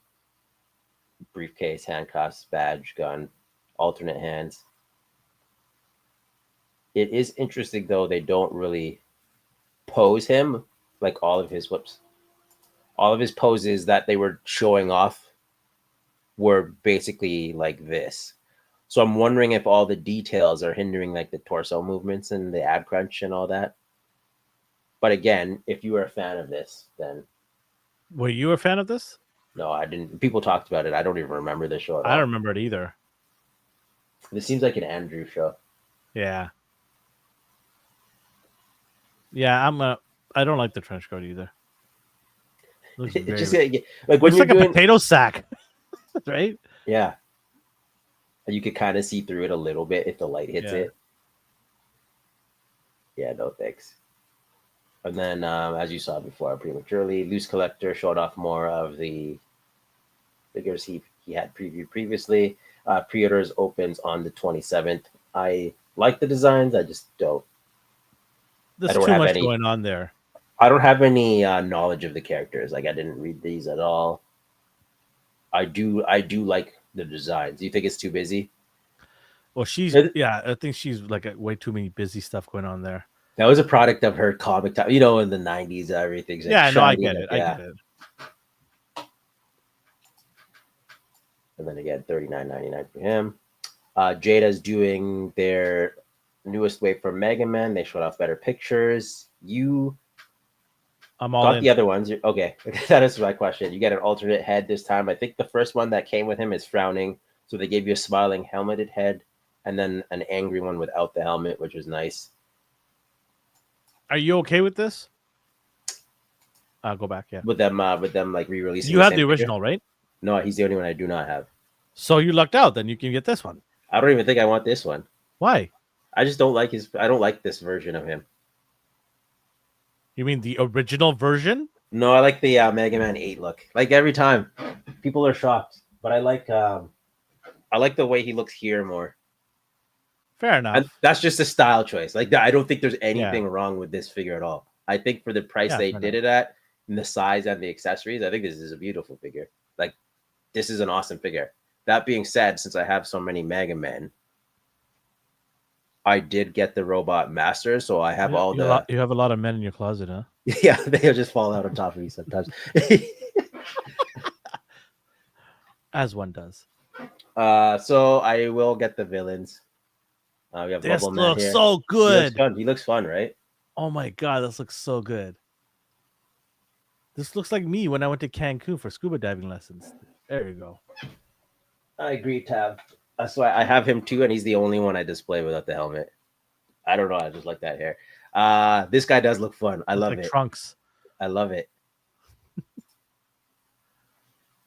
briefcase, handcuffs, badge, gun, alternate hands. It is interesting though. They don't really pose him like all of his poses that they were showing off were basically like this. So I'm wondering if all the details are hindering like the torso movements and the ab crunch and all that. But again, if you were a fan of this, then were you a fan of this? No, I didn't. People talked about it. I don't even remember the show at all. I don't remember it either. This seems like an Andrew show. Yeah. Yeah, I don't like the trench coat either. Looks just like when you're like doing a potato sack, right? Yeah. You could kind of see through it a little bit if the light hits it. Yeah, no thanks. And then, as you saw before, prematurely, Loose Collector showed off more of the figures he had previewed previously. Pre-orders opens on the 27th. I like the designs. I just don't. There's don't too have much any. going on there. I don't have any knowledge of the characters. Like I didn't read these at all. I do like the designs. Do you think it's too busy? Well, I think she's like way too many busy stuff going on there. That was a product of her comic time. You know, in the 90s, everything's like Yeah, no, I shiny, get like, it. yeah. I get it. And then again, $39.99 for him. Jada's doing their newest wave for Mega Man. They showed off better pictures. I'm all got in. the other ones. Okay, that is my question. You get an alternate head this time. I think the first one that came with him is frowning. So they gave you a smiling helmeted head and then an angry one without the helmet, which was nice. Are you okay with this? I'll go back. Yeah. With them like re-releasing. You have the original, right? No, he's the only one I do not have. So you lucked out. Then you can get this one. I don't even think I want this one. Why? I just don't like I don't like this version of him. You mean the original version? No, I like the Mega Man 8 look. Like every time, people are shocked, but I like the way he looks here more. Fair enough. And that's just a style choice. Like I don't think there's anything wrong with this figure at all. I think for the price they did it at, and the size and the accessories, I think this is a beautiful figure. Like this is an awesome figure. That being said, since I have so many Mega Men, I did get the Robot Master, so I have You have a lot of men in your closet, huh? Yeah, they'll just fall out on top of me sometimes. As one does. So I will get the villains. We have this Bubble Man looks here. so good. He looks fun, right? Oh my god, this looks so good. This looks like me when I went to Cancun for scuba diving lessons. There you go. I agree, Tab. That's why I have him too, and he's the only one I display without the helmet. I don't know. I just like that hair. This guy does look fun. I love it. Trunks. I love it.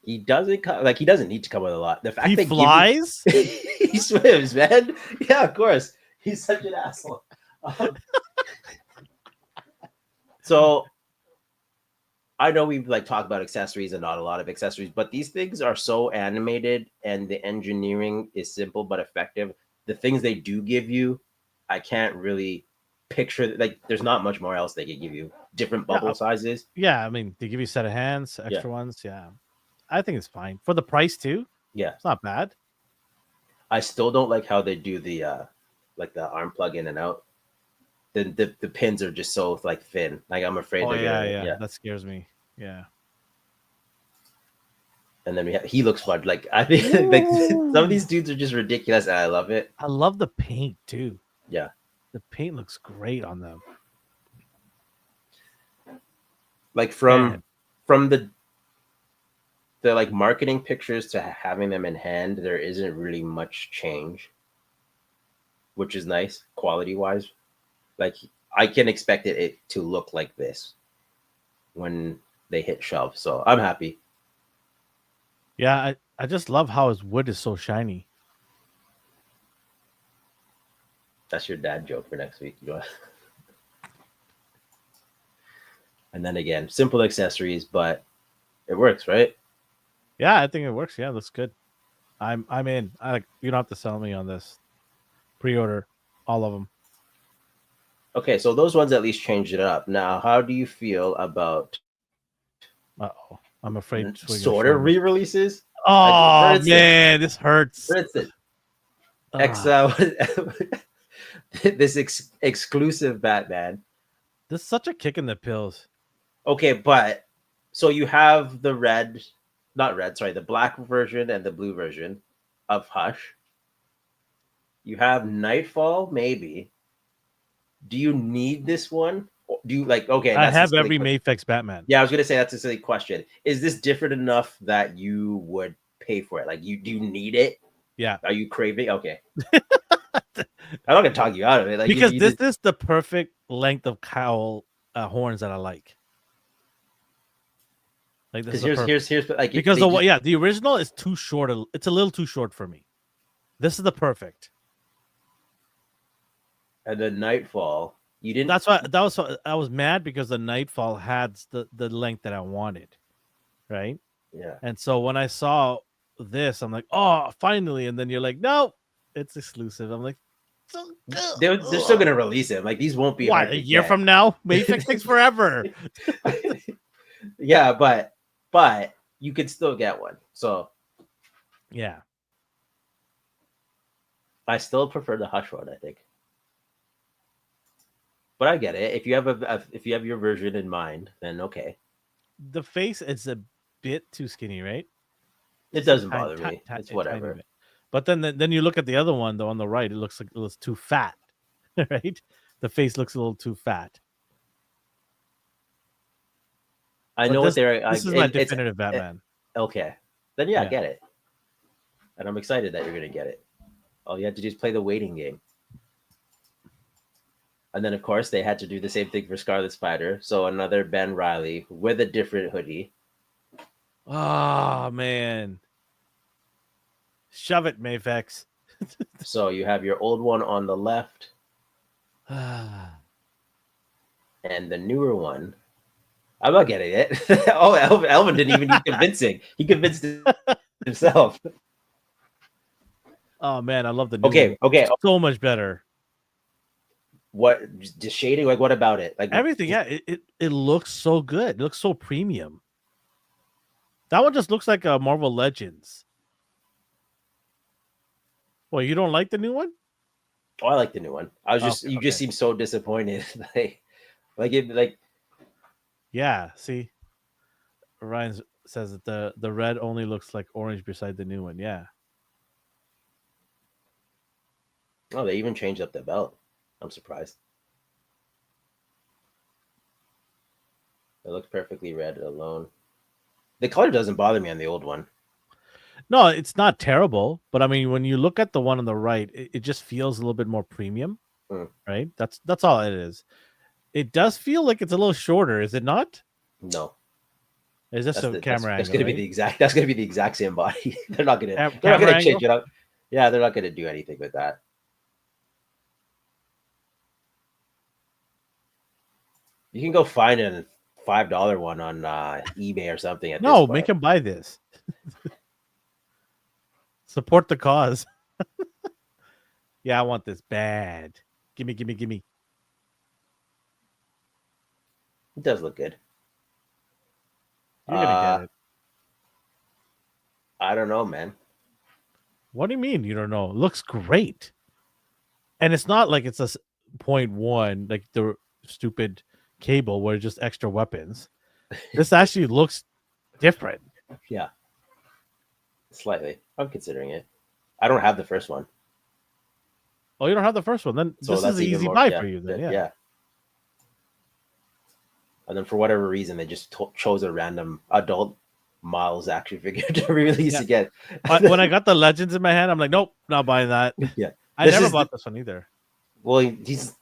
He doesn't he doesn't need to come with a lot. The fact he that flies, he swims, man. Yeah, of course. He's such an asshole. So I know we've talked about accessories and not a lot of accessories, but these things are so animated and the engineering is simple but effective. The things they do give you, I can't really picture. There's not much more else they could give you. Different bubble sizes. Yeah, I mean, they give you a set of hands, extra ones. Yeah, I think it's fine for the price too. Yeah, it's not bad. I still don't like how they do the the arm plug in and out. The pins are just so thin. I'm afraid they're gonna. That scares me. Yeah. And then he looks fun. I think some of these dudes are just ridiculous, and I love it. I love the paint too. Yeah, the paint looks great on them. From the marketing pictures to having them in hand, there isn't really much change, which is nice quality wise. I can expect it to look like this when they hit shelf, so I'm happy. Yeah, I just love how his wood is so shiny. That's your dad joke for next week. And then again, simple accessories, but it works, right? Yeah, I think it works. Yeah, looks good. I'm in. You don't have to sell me on this. Pre-order all of them. Okay, so those ones at least changed it up. Now, how do you feel about? Uh-oh, I'm afraid. Sort of re-releases. Oh man, this hurts. For instance, this exclusive Batman. This is such a kick in the pills. Okay, but so you have the the black version and the blue version of Hush. You have Nightfall, maybe. Do you need this one? Do you okay? I have every Mayfix Batman. Yeah, I was gonna say that's a silly question. Is this different enough that you would pay for it? Do you need it? Yeah. Are you craving? Okay. I'm not gonna talk you out of it. Because this is the perfect length of cowl horns that I like. This here's because the original is too short. It's a little too short for me. This is the perfect. And the Nightfall, you didn't. That's why I was mad because the Nightfall had the length that I wanted, right? Yeah. And so when I saw this, I'm like, oh, finally. And then you're like, no, it's exclusive. I'm like, They're still gonna release it. Like these won't be what, hard a to year get. from now? Mayfix takes forever. Yeah, but you could still get one. So Yeah. I still prefer the Hush one, I think. But I get it. If you have if you have your version in mind, then okay. The face is a bit too skinny, right? It Just doesn't bother me. It's a tiny whatever. bit. But then you look at the other one though on the right, it looks like it was too fat, right? The face looks a little too fat. I But know what they're this is my definitive Batman. Okay. Then yeah, Yeah. get it. And I'm excited that you're gonna get it. All you had to do is play the waiting game. And then of course they had to do the same thing for Scarlet Spider. So another Ben Riley with a different hoodie. Oh man. Shove it, Mayfex. So you have your old one on the left Ah. and the newer one. I'm not getting it. Oh, Elvin didn't even need convincing. He convinced himself. Oh man, I love the new Okay, one. okay. So much better. What just shading? Like what about it? Like Everything, yeah, it looks so good. It looks so premium. That one just looks like a Marvel Legends. Well, you don't like the new one? Oh, I like the new one. I was just Okay, you just seem so disappointed. like yeah. See, Ryan says that the red only looks like orange beside the new one. Yeah. oh, they even changed up the belt. I'm surprised. It looks perfectly red alone. The color doesn't bother me on the old one. No, it's not terrible, but I mean, when you look at the one on the right, it just feels a little bit more premium, right? That's all it is. It does feel like it's a little shorter, is it not? No, Is this a camera that's angle? gonna be Right? the exact. That's gonna be the exact same body. They're not gonna. They're not Camera gonna angle? change it up. Yeah, they're not gonna do anything with that. You can go find a $5 one on eBay or something. At this No, point. make him buy this. Support the cause. Yeah, I want this bad. Gimme. It does look good. You're gonna get it. I don't know, man. What do you mean you don't know? It looks great. And it's not like it's a 0.1, like the stupid cable where it's just extra weapons. This actually looks different. Yeah, slightly. I'm considering it. I don't have the first one, Oh, you don't have the first one. Then so this that's is an even easy more, buy yeah, for you then. Yeah. And then for whatever reason, they just chose a random adult Miles action figure to release again. When I got the Legends in my hand, I'm like, nope, not buying that. Yeah, I never bought this one either. Well, this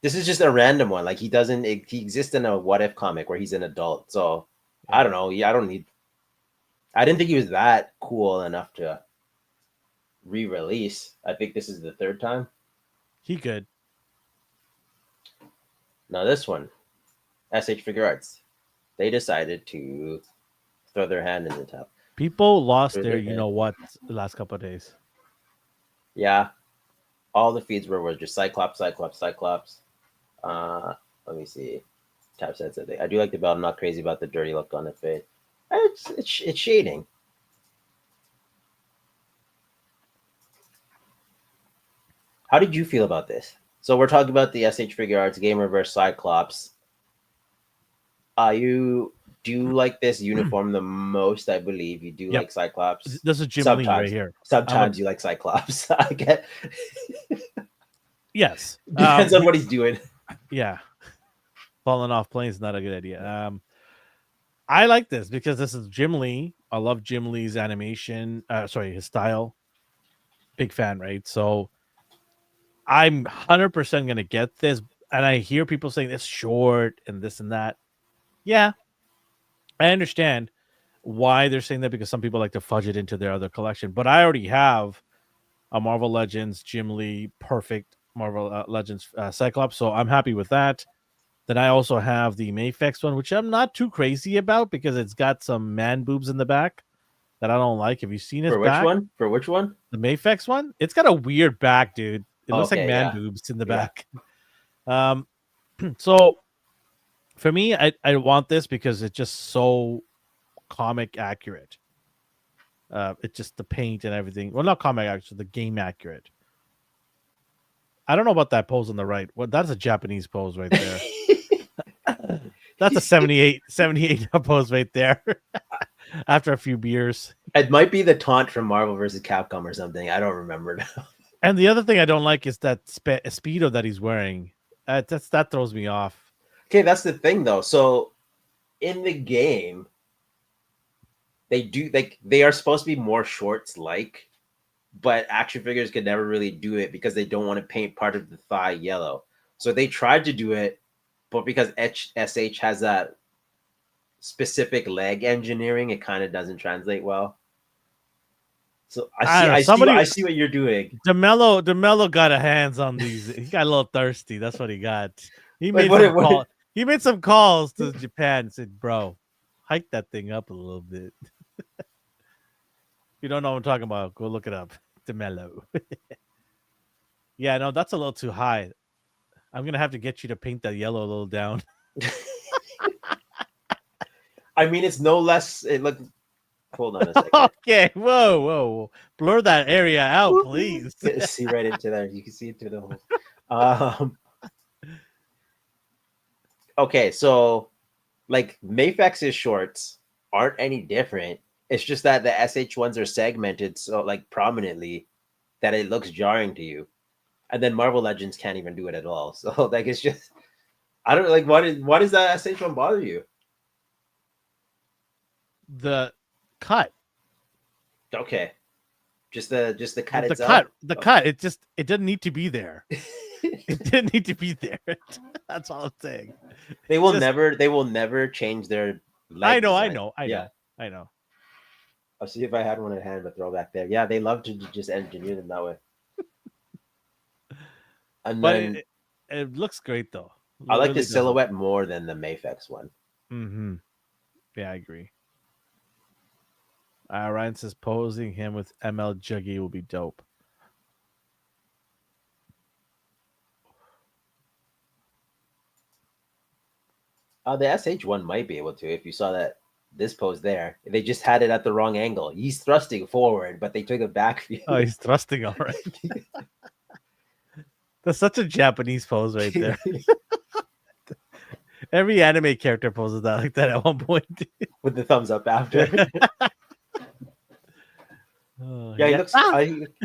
is just a random one. Like he exists in a What If comic where he's an adult. So I don't know. Yeah, I didn't think he was that cool enough to re-release. I think this is the third time. He could. Now this one, SH Figure Arts, they decided to throw their hand in the tub. People lost their, you know what, the last couple of days. Yeah, all the feeds were just Cyclops. Let me see. Tab said something. I do like the belt. I'm not crazy about the dirty look on the face. It's shading. How did you feel about this? So we're talking about the SH Figure Arts Game Reverse Cyclops. Do you like this uniform the most? I believe you do like Cyclops. This is Jim Lee right here. Sometimes you like Cyclops. I get. Yes, Depends on what he's doing. Yeah, falling off planes is not a good idea. I like this because this is Jim Lee. I love Jim Lee's animation. His style. Big fan, right? So I'm 100% gonna get this, and I hear people saying it's short and this and that. Yeah, I understand why they're saying that because some people like to fudge it into their other collection. But I already have a Marvel Legends Jim Lee perfect Marvel Legends Cyclops, so I'm happy with that. Then I also have the Mayfex one, which I'm not too crazy about because it's got some man boobs in the back that I don't like. Have you seen his For which back? one? For which one? The Mayfex one? It's got a weird back, dude. It looks like Okay, man yeah. boobs in the Yeah. back. So for me, I want this because it's just so comic accurate. It's just the paint and everything. Well, not comic accurate, the game accurate. I don't know about that pose on the right. Well, that's a Japanese pose right there. That's a 78 pose right there. After a few beers. It might be the taunt from Marvel vs. Capcom or something. I don't remember now. And the other thing I don't like is that speedo that he's wearing. That throws me off. Okay, that's the thing though. So in the game, they are supposed to be more shorts like, but action figures could never really do it because they don't want to paint part of the thigh yellow. So they tried to do it, but because SH has that specific leg engineering, it kind of doesn't translate well. So I see what you're doing. DeMello got a hands on these. He got a little thirsty. That's what he got. He Like, made He made some calls to Japan and said, "Bro, hike that thing up a little bit." If you don't know what I'm talking about, go look it up. DeMello. Yeah, no, that's a little too high. I'm gonna have to get you to paint that yellow a little down. I mean, it's no less. It look. Hold on a second. Okay, whoa. Blur that area out, please. See right into there. You can see it through the hole. Okay, so like Mayfex's shorts aren't any different. It's just that the SH ones are segmented so like prominently that it looks jarring to you. And then Marvel Legends can't even do it at all. So like it's just I don't like why does that SH one bother you? The cut. Okay. Just the cut The itself. cut. It didn't need to be there. It didn't need to be there. That's all I'm saying. They will never change their leg I design. know. I'll see if I had one at hand to throw back there. Yeah, they love to just engineer them that way. And But then it looks great though. I like the silhouette more than the Mayfex one. Mm-hmm. Yeah, I agree. Ryan says posing him with ML Juggy will be dope. The SH one might be able to if you saw that this pose there. They just had it at the wrong angle. He's thrusting forward, but they took it back view. Oh, he's thrusting all right. That's such a Japanese pose right there. Every anime character poses that like that at one point. With the thumbs up after.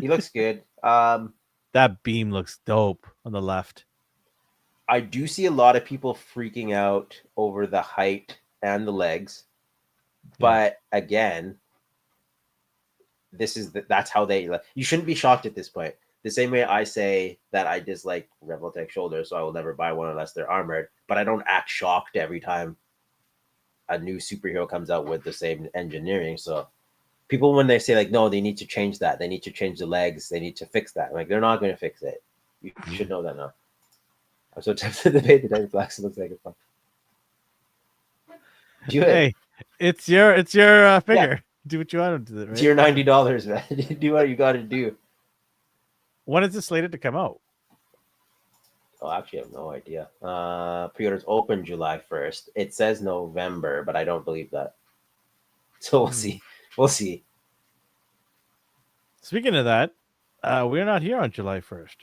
He looks good. That beam looks dope on the left. I do see a lot of people freaking out over the height and the legs, but again, that's how they. You shouldn't be shocked at this point. The same way I say that I dislike Revoltech shoulders, so I will never buy one unless they're armored. But I don't act shocked every time a new superhero comes out with the same engineering. So people, when they say like, no, they need to change that, they need to change the legs, they need to fix that. Like they're not going to fix it. You should know that now. I'm so tempted to debate the David Flax looks like a fuck. Do it. Hey, it's your figure. Yeah. Do what you want to do. Right? It's your $90, man. Do what you got to do. When is this slated to come out? Oh, actually, I have no idea. Pre-orders open July 1st. It says November, but I don't believe that. So we'll see. We'll see. Speaking of that, we're not here on July 1st.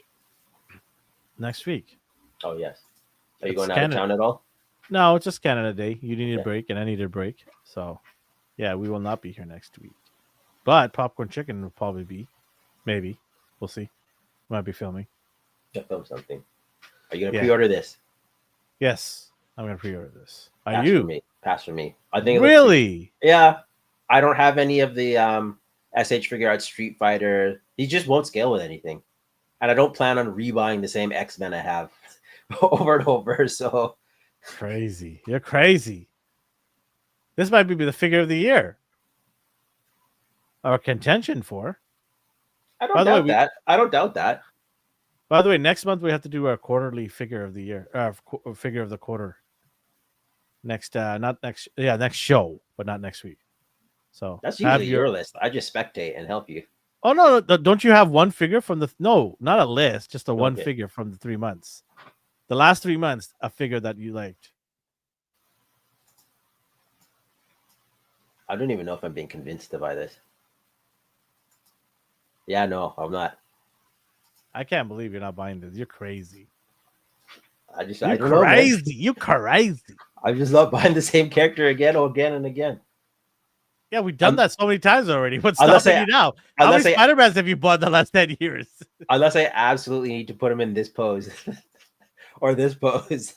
Next week. Oh, yes. Are you going out of town at all? No, it's just Canada Day. You need a break, and I need a break. So, yeah, we will not be here next week. But Popcorn Chicken will probably be. Maybe. We'll see. Might be filming. Yeah, film something. Are you going to pre-order this? Yes, I'm going to pre-order this. Are you? Pass for me. I think. Really? Yeah. I don't have any of the SH Figure Arts Street Fighter. He just won't scale with anything. And I don't plan on rebuying the same X-Men I have over and over. So crazy. You're crazy. This might be the figure of the year. Or contention for. I don't doubt that. By the way, next month we have to do our quarterly figure of the year, figure of the quarter. Next, not next, yeah, next show, but not next week. So That's have usually your list. I just spectate and help you. Oh no, don't you have one figure from the? No, not a list, just a one Okay. figure from the 3 months. The last 3 months, a figure that you liked. I don't even know if I'm being convinced to buy this. Yeah, no, I'm not. I can't believe you're not buying this. You're crazy. I You're don't know, man. crazy. You crazy. I'm just not buying the same character again and again. Yeah, we've done that so many times already. What's Unless stopping I- you now? How unless many I- Spider-Mans have you bought in the last 10 years? Unless I absolutely need to put him in this pose or this pose.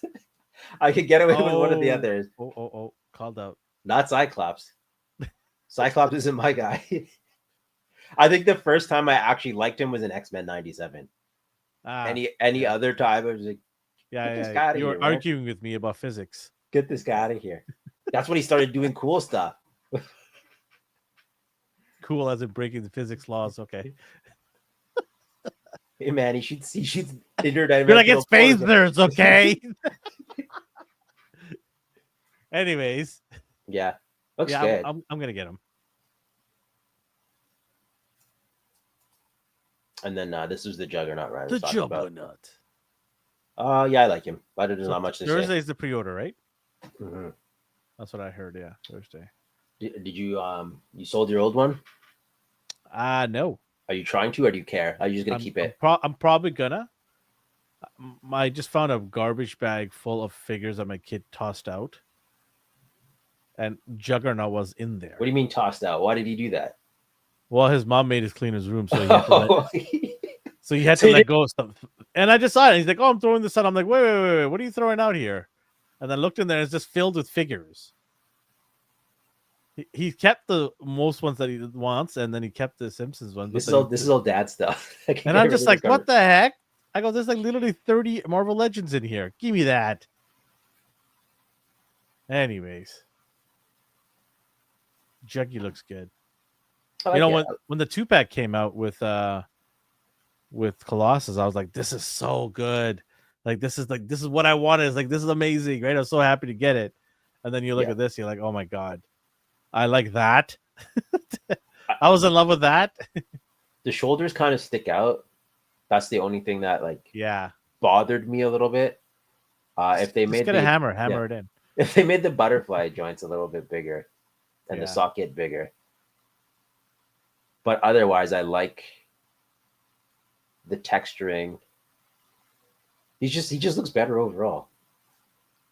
I could get away with one of the others. Oh, called out. Not Cyclops. Cyclops isn't my guy. I think the first time I actually liked him was in X-Men 97. Any other time I was like, get this guy out of You were here, man. arguing with me about physics. Get this guy out of here. That's when he started doing cool stuff. Cool as in breaking the physics laws. Okay. Hey man, he shoots interdimensional. You're like, it's portals. phasers, okay? Anyways. Yeah. Looks Yeah, good. I'm gonna get him. And then this is the Juggernaut, right? The Juggernaut. Yeah, I like him, but there's not much to say. Thursday's the pre-order, right? Mm-hmm. That's what I heard. Yeah, Thursday. Did you you sold your old one? No. Are you trying to, or do you care? Are you just gonna keep it? I'm probably gonna. I just found a garbage bag full of figures that my kid tossed out, and Juggernaut was in there. What do you mean tossed out? Why did he do that? Well, his mom made us clean his room, so he had to let go of stuff. And I decided, he's like, "Oh, I'm throwing this out." I'm like, "Wait, what are you throwing out here?" And then looked in there, and it's just filled with figures. He kept the most ones that he wants, and then he kept the Simpsons ones. This is all dad stuff. And I'm just like, what the heck? I go, there's like literally 30 Marvel Legends in here. Give me that. Anyways, Juggy looks good. When the 2-pack came out with Colossus, I was like, this is so good. This is what I wanted. It's like, this is amazing, right? I was so happy to get it. And then you look at this, you're like, oh my god, I like that. I was in love with that. The shoulders kind of stick out. That's the only thing that bothered me a little bit. If they made a hammer it in. If they made the butterfly joints a little bit bigger and the socket bigger. But otherwise, I like the texturing. He just looks better overall.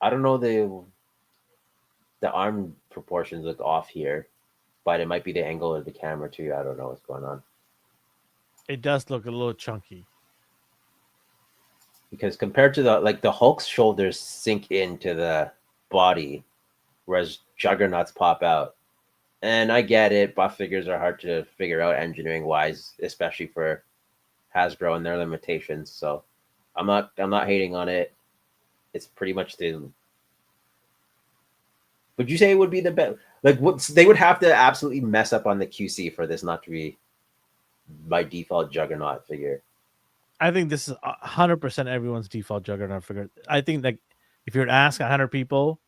I don't know, the arm proportions look off here, but it might be the angle of the camera too. I don't know what's going on. It does look a little chunky. Because compared to the Hulk's shoulders sink into the body, whereas Juggernauts pop out. And I get it, buff figures are hard to figure out engineering wise, especially for Hasbro and their limitations. So I'm not hating on it. It's pretty much would you say it would be the best? They would have to absolutely mess up on the QC for this not to be by default Juggernaut figure. I think this is 100% everyone's default Juggernaut figure. I think if you were to ask 100 people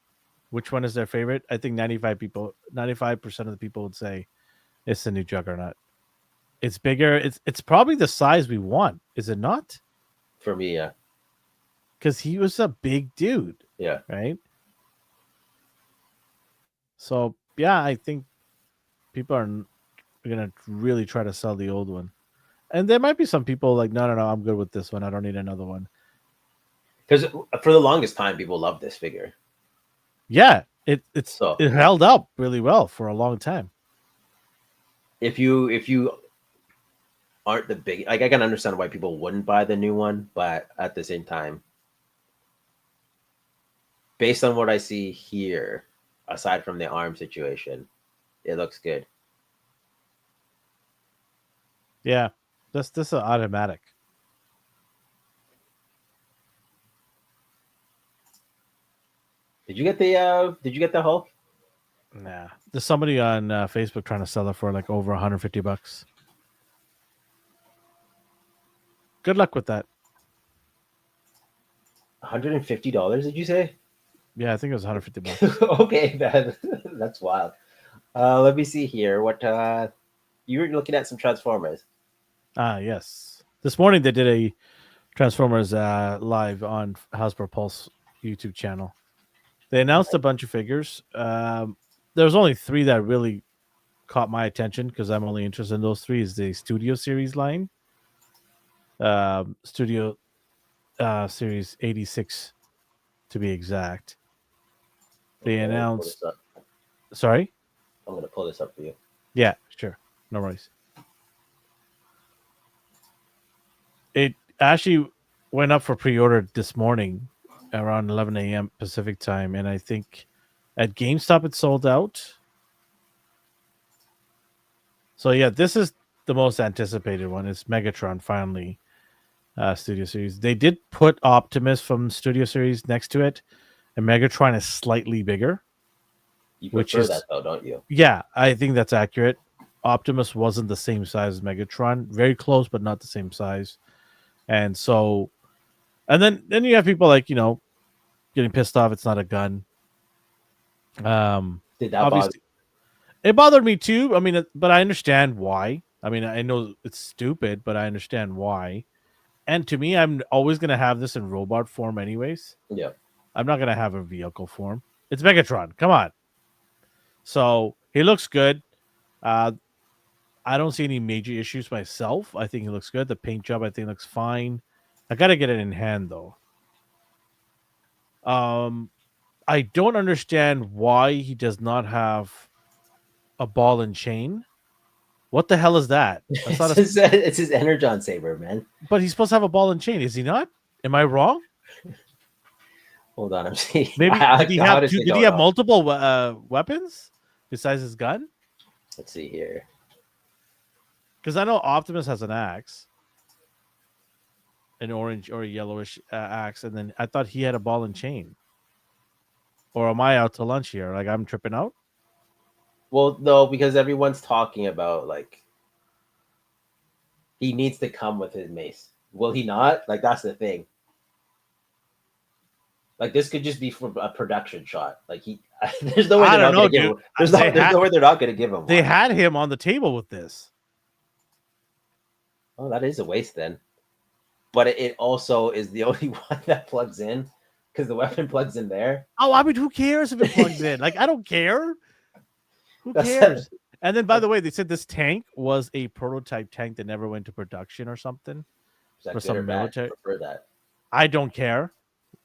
which one is their favorite, I think 95% of the people would say it's the new Juggernaut. It's bigger. It's probably the size we want, is it not? For me, yeah. Because he was a big dude. Yeah. Right? So, yeah, I think people are going to really try to sell the old one. And there might be some people like, no, I'm good with this one. I don't need another one. Because for the longest time, people loved this figure. Yeah, it held up really well for a long time. If you aren't the big, I can understand why people wouldn't buy the new one, but at the same time, based on what I see here, aside from the arm situation, it looks good. Yeah, this is automatic. Did you get the Hulk? Nah. There's somebody on Facebook trying to sell it for like over $150. Good luck with that. $150? Did you say? Yeah, I think it was 150 bucks. Okay, that's wild. Let me see here. What you were looking at some Transformers. Ah, yes. This morning they did a Transformers live on Hasbro Pulse YouTube channel. They announced a bunch of figures. There was only 3 that really caught my attention because I'm only interested in those 3. Is the Studio Series line, Studio Series 86 to be exact. They Okay, I'm gonna pull announced. this up. Sorry. I'm gonna pull this up for you. Yeah, sure. No worries. It actually went up for pre-order this morning around 11 a.m. Pacific time, and I think at GameStop it sold out. So yeah, this is the most anticipated one. It's Megatron finally, Studio Series. They did put Optimus from Studio Series next to it, and Megatron is slightly bigger, You which prefer that is though, don't you? yeah, I think that's accurate. Optimus wasn't the same size as Megatron, very close, but not the same size. And so, and then you have people like getting pissed off. It's not a gun. Did that bother? Obviously, it bothered me too. I mean, but I understand why. I mean, I know it's stupid, but I understand why. And to me, I'm always gonna have this in robot form, anyways. Yeah. I'm not gonna have a vehicle form. It's Megatron. Come on. So he looks good. Uh, I don't see any major issues myself. I think he looks good. The paint job, I think, looks fine. I gotta get it in hand though. Um, I don't understand why he does not have a ball and chain. What the hell is that? That's not a. It's his Energon saber, man. But he's supposed to have a ball and chain, is he not? Am I wrong? Hold on, I'm seeing. Maybe did he I have two? honestly Did he don't have know. multiple weapons besides his gun? Let's see here. Because I know Optimus has an axe, an orange or a yellowish axe, and then I thought he had a ball and chain. Or am I out to lunch here? Like I'm tripping out? Well, no, because everyone's talking about like he needs to come with his mace. Will he not? Like that's the thing. Like this could just be for a production shot. Like he, there's no way I they're don't not know, gonna give dude. him. There's They no, there's had no way they're not gonna give him they one. had him on the table with this. Oh, that is a waste then. But it also is the only one that plugs in because the weapon plugs in there. Oh, I mean, who cares if it plugs in? Like, I don't care. Who That's cares? And then, by the way, they said this tank was a prototype tank that never went to production or something is that for good or some bad? I military. prefer that. I don't care.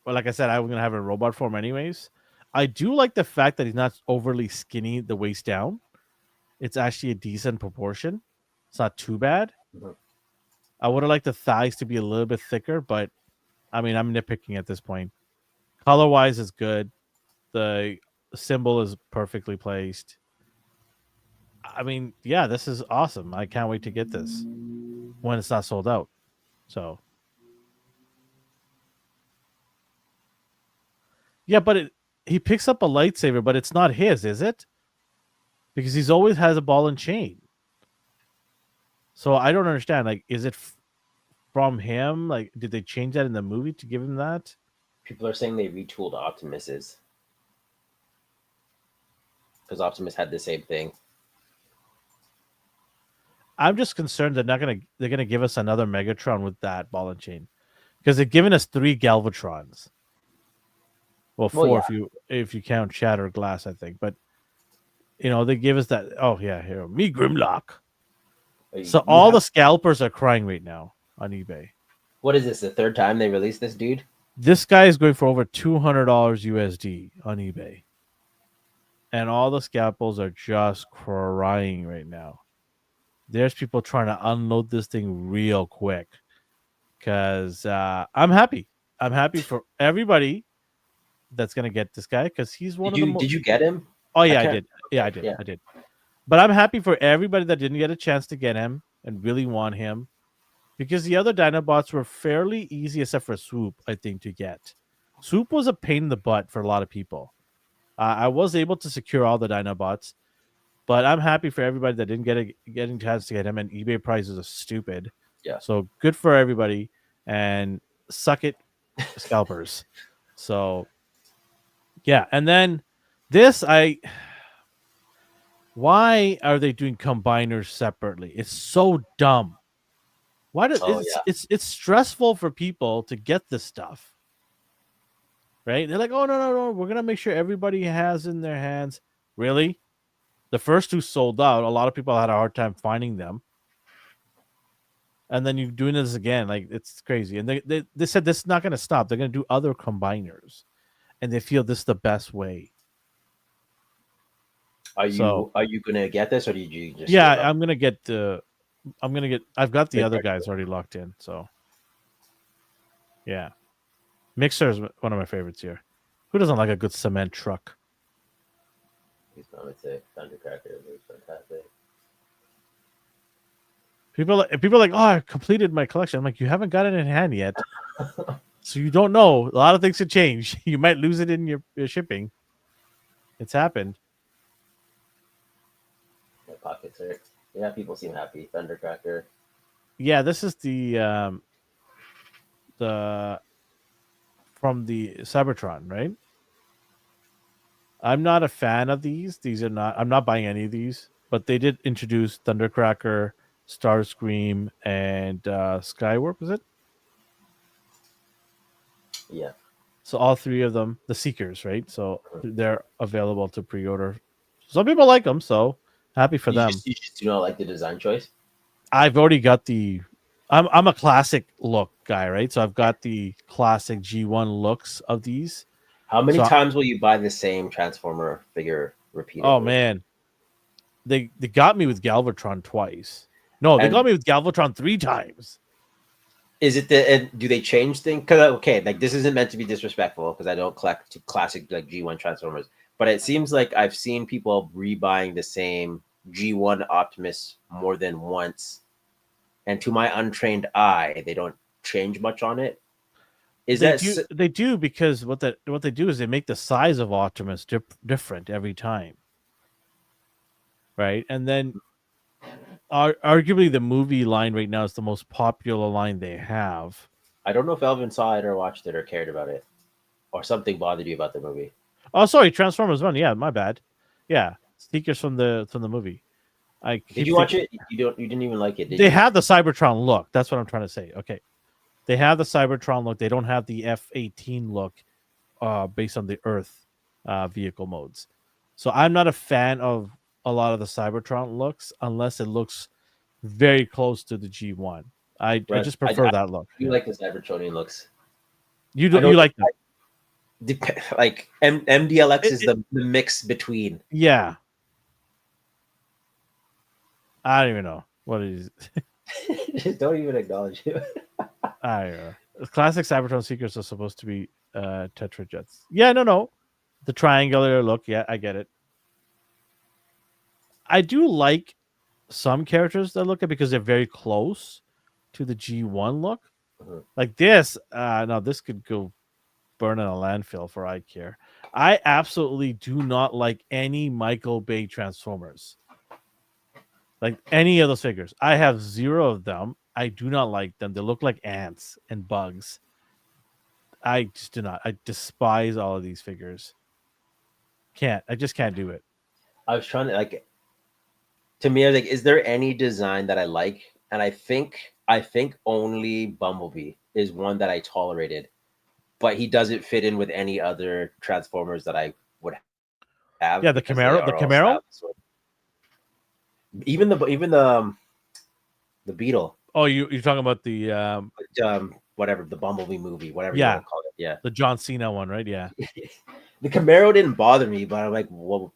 But like I said, I'm gonna have a robot form anyways. I do like the fact that he's not overly skinny the waist down. It's actually a decent proportion. It's not too bad. Mhm. I would have liked the thighs to be a little bit thicker, but I mean, I'm nitpicking at this point. Color wise is good. The symbol is perfectly placed. I mean, yeah, this is awesome. I can't wait to get this when it's not sold out. So, yeah, but he picks up a lightsaber, but it's not his, is it? Because he's always has a ball and chain. So I don't understand. Like, is it from him? Like, did they change that in the movie to give him that? People are saying they retooled Optimus's because Optimus had the same thing. I'm just concerned they're gonna give us another Megatron with that ball and chain because they've given us 3 Galvatrons. Well, Well, 4 yeah. if you count Shatter Glass, I think. But they give us that. Oh yeah, here me Grimlock. So You all have, the scalpers are crying right now on eBay. what is this? The third time they released this dude? This guy is going for over $200 USD on eBay, and all the scalpels are just crying right now. There's people trying to unload this thing real quick because I'm happy. I'm happy for everybody that's gonna get this guy because he's one Did of the you most. did you get him? Oh I yeah, I can't. did. Yeah, I Okay, did. yeah. I did. But I'm happy for everybody that didn't get a chance to get him and really want him because the other Dinobots were fairly easy except for Swoop, I think, to get. Swoop was a pain in the butt for a lot of people. I was able to secure all the Dinobots, but I'm happy for everybody that didn't getting a chance to get him. And eBay prices are stupid, Yeah. so good for everybody. And suck it, scalpers. So yeah, and then this why are they doing combiners separately? It's so dumb. Why does Oh yeah. it's stressful for people to get this stuff, right? They're like, oh no, we're gonna make sure everybody has in their hands. Really, the first two sold out. A lot of people had a hard time finding them, and then you're doing this again. Like it's crazy. And they said this is not gonna stop. They're gonna do other combiners, and they feel this is the best way. So Are you gonna get this, or did you just yeah, give up? I've got the Big other card. guys already locked in. So yeah, Mixer is one of my favorites here. Who doesn't like a good cement truck? He's gonna say Thundercracker is fantastic. People are like, oh, I completed my collection. I'm like, you haven't got it in hand yet, so you don't know. A lot of things could change. You might lose it in your shipping. It's happened. My pockets hurt. Yeah, people seem happy. Thundercracker. Yeah, this is the from the Cybertron, right? I'm not a fan of these. These are not. I'm not buying any of these. But they did introduce Thundercracker, Starscream, and Skywarp. Is it? Yeah. So all three of them, the Seekers, right? So they're available to pre-order. Some people like them, so happy for them. You just do not like the design choice. I've already got the. I'm a classic look guy, right? So I've got the classic G1 looks of these. How many So times will you buy the same Transformer figure oh repeatedly? man, they got me with Galvatron twice. No, they And got me with Galvatron 3 times. is it the and do they change things? Because okay, like this isn't meant to be disrespectful because I don't collect classic like G1 Transformers, but it seems like I've seen people rebuying the same G1 Optimus more than once, and to my untrained eye, they don't change much on it. Is that They do because what they do is they make the size of Optimus different every time, right? And then arguably the movie line right now is the most popular line they have. I don't know if Elvin saw it or watched it or cared about it, or something bothered you about the movie. Oh, sorry, Transformers One. Yeah, my bad. Yeah, Sneakers from the movie. I Did keep you watch thinking it? You didn't even like it, did they you? have the Cybertron look. That's what I'm trying to say. Okay, they have the Cybertron look. They don't have the F-18 look, based on the Earth vehicle modes. So I'm not a fan of a lot of the Cybertron looks unless it looks very close to the G1. I Right. just prefer that look. You Yeah. like the Cybertronian looks. You I do know you like them? like MDLX It- is it- the mix between. Yeah. I don't even know what it is. Don't even acknowledge it. I don't know. Classic Cybertron Seekers are supposed to be Tetrajets. Yeah, no. The triangular look, yeah, I get it. I do like some characters that look at because they're very close to the G1 look. Mhm. Like this, no, this could go burn in a landfill for I care. I absolutely do not like any Michael Bay Transformers. Like any of those figures. I have 0 of them. I do not like them. They look like ants and bugs. I just do not. I despise all of these figures. I just can't do it. I was trying to like. To me, I was like, is there any design that I like? And I think only Bumblebee is one that I tolerated, but he doesn't fit in with any other Transformers that I would have Yeah, the because they Camaro, the are all Camaro. styled. Even the Beetle, Oh, you're talking about the whatever the Bumblebee movie, whatever you yeah, want to call it. Yeah, the John Cena one, right? Yeah. the Camaro didn't bother me, but I'm like, well,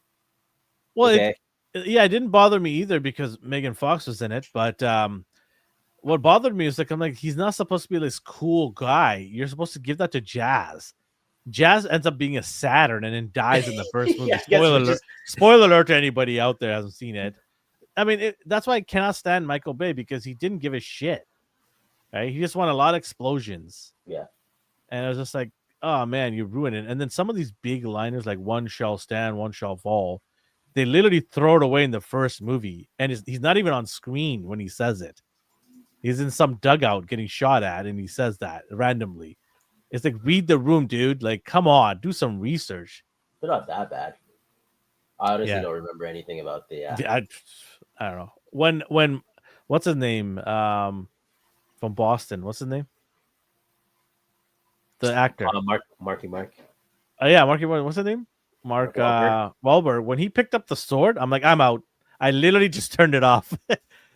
Well, okay. it didn't bother me either because Megan Fox was in it. But what bothered me is like I'm like he's not supposed to be this cool guy. You're supposed to give that to Jazz. Jazz ends up being a Saturn and then dies in the first movie. Yeah, I guess Spoiler alert to anybody out there who hasn't seen it. I mean, that's why I cannot stand Michael Bay because he didn't give a shit. Right? He just wanted a lot of explosions. yeah. And I was just like, oh man, you ruined it. And then some of these big liners, like one shall stand, one shall fall, they literally throw it away in the first movie. And he's not even on screen when he says it. He's in some dugout getting shot at, and he says that randomly. It's like read the room, dude. Like, come on, do some research. They're not that bad. I honestly Yeah. don't remember anything about the. I don't know. When what's his name? From Boston. What's his name? The actor. Marky Mark. Oh yeah, Marky. What's his name? Mark Wahlberg. Wahlberg. When he picked up the sword, I'm like, I'm out. I literally just turned it off.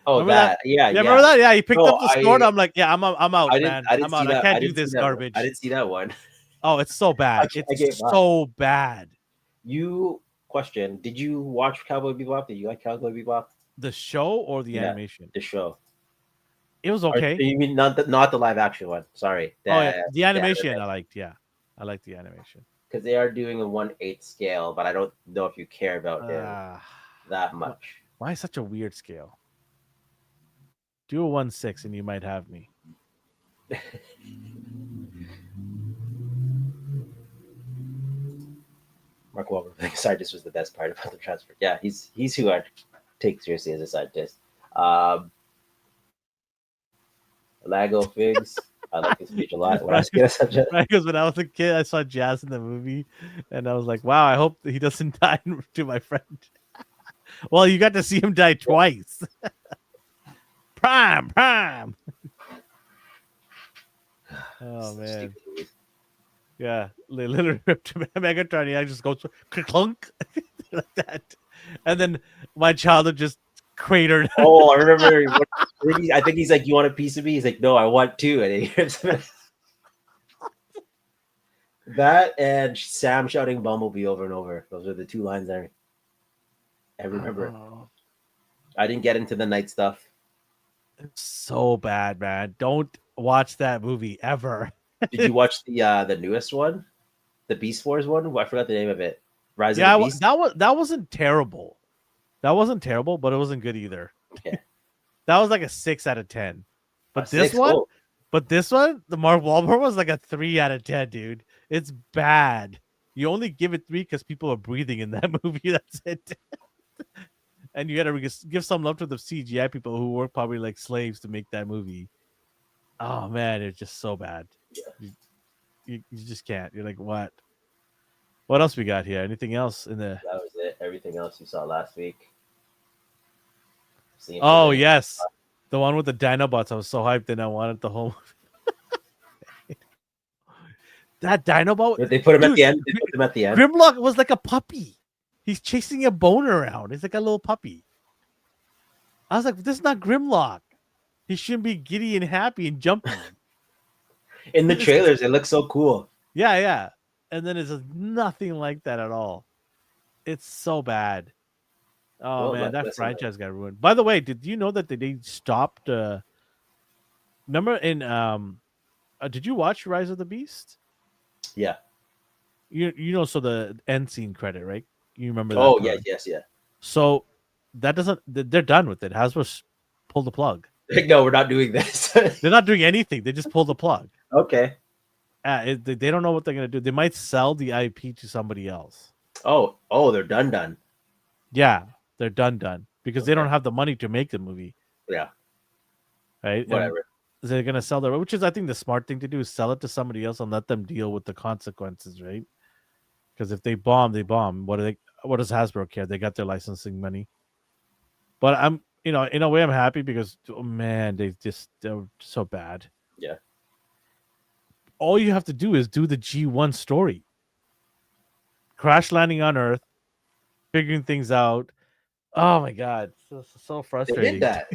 Oh, Remember that? that. Yeah, Yeah, remember yeah. that? Yeah, he picked No, up the sword. I'm like, yeah, I'm out, I didn't. man. I didn't I'm see out. I that. can't I do didn't see this that. I garbage. didn't see that one. Oh, it's so bad. I gave It's up. so bad. You question? Did you watch Cowboy Bebop? Did you like Cowboy Bebop? The show or the Yeah, animation? the show. It was Or okay. you mean not the live action one? Sorry. Oh yeah, the animation I liked. Yeah, I liked the animation. Because they are doing a 1/8 scale, but I don't know if you care about him Uh, that wh- much. why such a weird scale? Do a 1/6 and you might have me. Mark Wahlberg, scientist was the best part about the transfer. Yeah, he's who I'd take seriously as a scientist. Lago Figs. I like this speech a lot. When I was a kid, I said, Right, because when I was a kid, I saw Jazz in the movie, and I was like, "Wow, I hope he doesn't die to my friend." Well, you got to see him die twice. Prime. Oh man, yeah, literally ripped Megatron. He just goes clunk like that, and then my childhood just cratered. Oh, I remember. I think he's like, "You want a piece of me?" He's like, "No, I want two." And he rips him. That and Sam shouting "Bumblebee" over and over. Those are the two lines I remember. Oh, I didn't get into the night stuff. it's so bad, man. Don't watch that movie ever. Did you watch the newest one, the Beast Wars one? I forgot the name of it. Rise of Yeah, the Beast. that wasn't terrible. That wasn't terrible, but it wasn't good either. Okay. That was like a 6 out of 10. But A this 6? one, Oh, the Mark Wahlberg was like a 3 out of 10, dude. It's bad. You only give it 3 because people are breathing in that movie. That's it. And you gotta give some love to the CGI people who work probably like slaves to make that movie. Oh man, it's just so bad. You just can't. You're like, what? What else we got here? Anything else in the? that was it. Everything else you saw last week. Oh yes, the one with the Dinobots. I was so hyped and I wanted the whole. That Dinobot. They put him at Dude, the end. They put them at the end. Grimlock was like a puppy. He's chasing a bone around. He's like a little puppy. I was like, this is not Grimlock. He shouldn't be giddy and happy and jumping. In the trailers, it looks so cool. Yeah. And then it's nothing like that at all. It's so bad. Oh man, that franchise got ruined. By the way, did you know that they stopped? Remember in did you watch Rise of the Beast? Yeah. You know, so the end scene credit, right? You remember that? Oh part? yes. So that doesn't. They're done with it. Hasbro pulled the plug. Like, no, we're not doing this. They're not doing anything. They just pulled the plug. Okay. They don't know what they're gonna do. They might sell the IP to somebody else. Oh, they're done. Yeah, they're done because they don't have the money to make the movie. Yeah. Right. Whatever. And they're gonna sell which is I think the smart thing to do is sell it to somebody else and let them deal with the consequences, right? Because if they bomb, they bomb. What does Hasbro care? They got their licensing money. But I'm, in a way, I'm happy because man, they're so bad. Yeah. All you have to do is do the G1 story. Crash landing on Earth, figuring things out. Oh my god, so frustrating. They did that.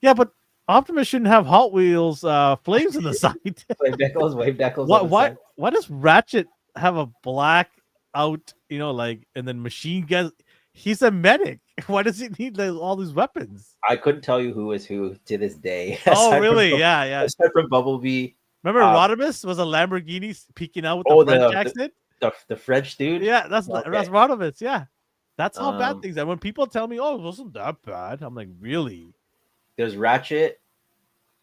Yeah, but Optimus shouldn't have Hot Wheels flames in the side. Wave decals. Why does Ratchet have a black out? And then machine guns. He's a medic. Why does he need all these weapons? I couldn't tell you who is who to this day. Oh, really? Yeah. Aside from Bumblebee. Remember, Rodimus was a Lamborghini peeking out with the French accent. The French dude. Yeah, that's Rodimus. Yeah, that's how bad things are. When people tell me, "Oh, it wasn't that bad," I'm like, "Really?" There's Ratchet.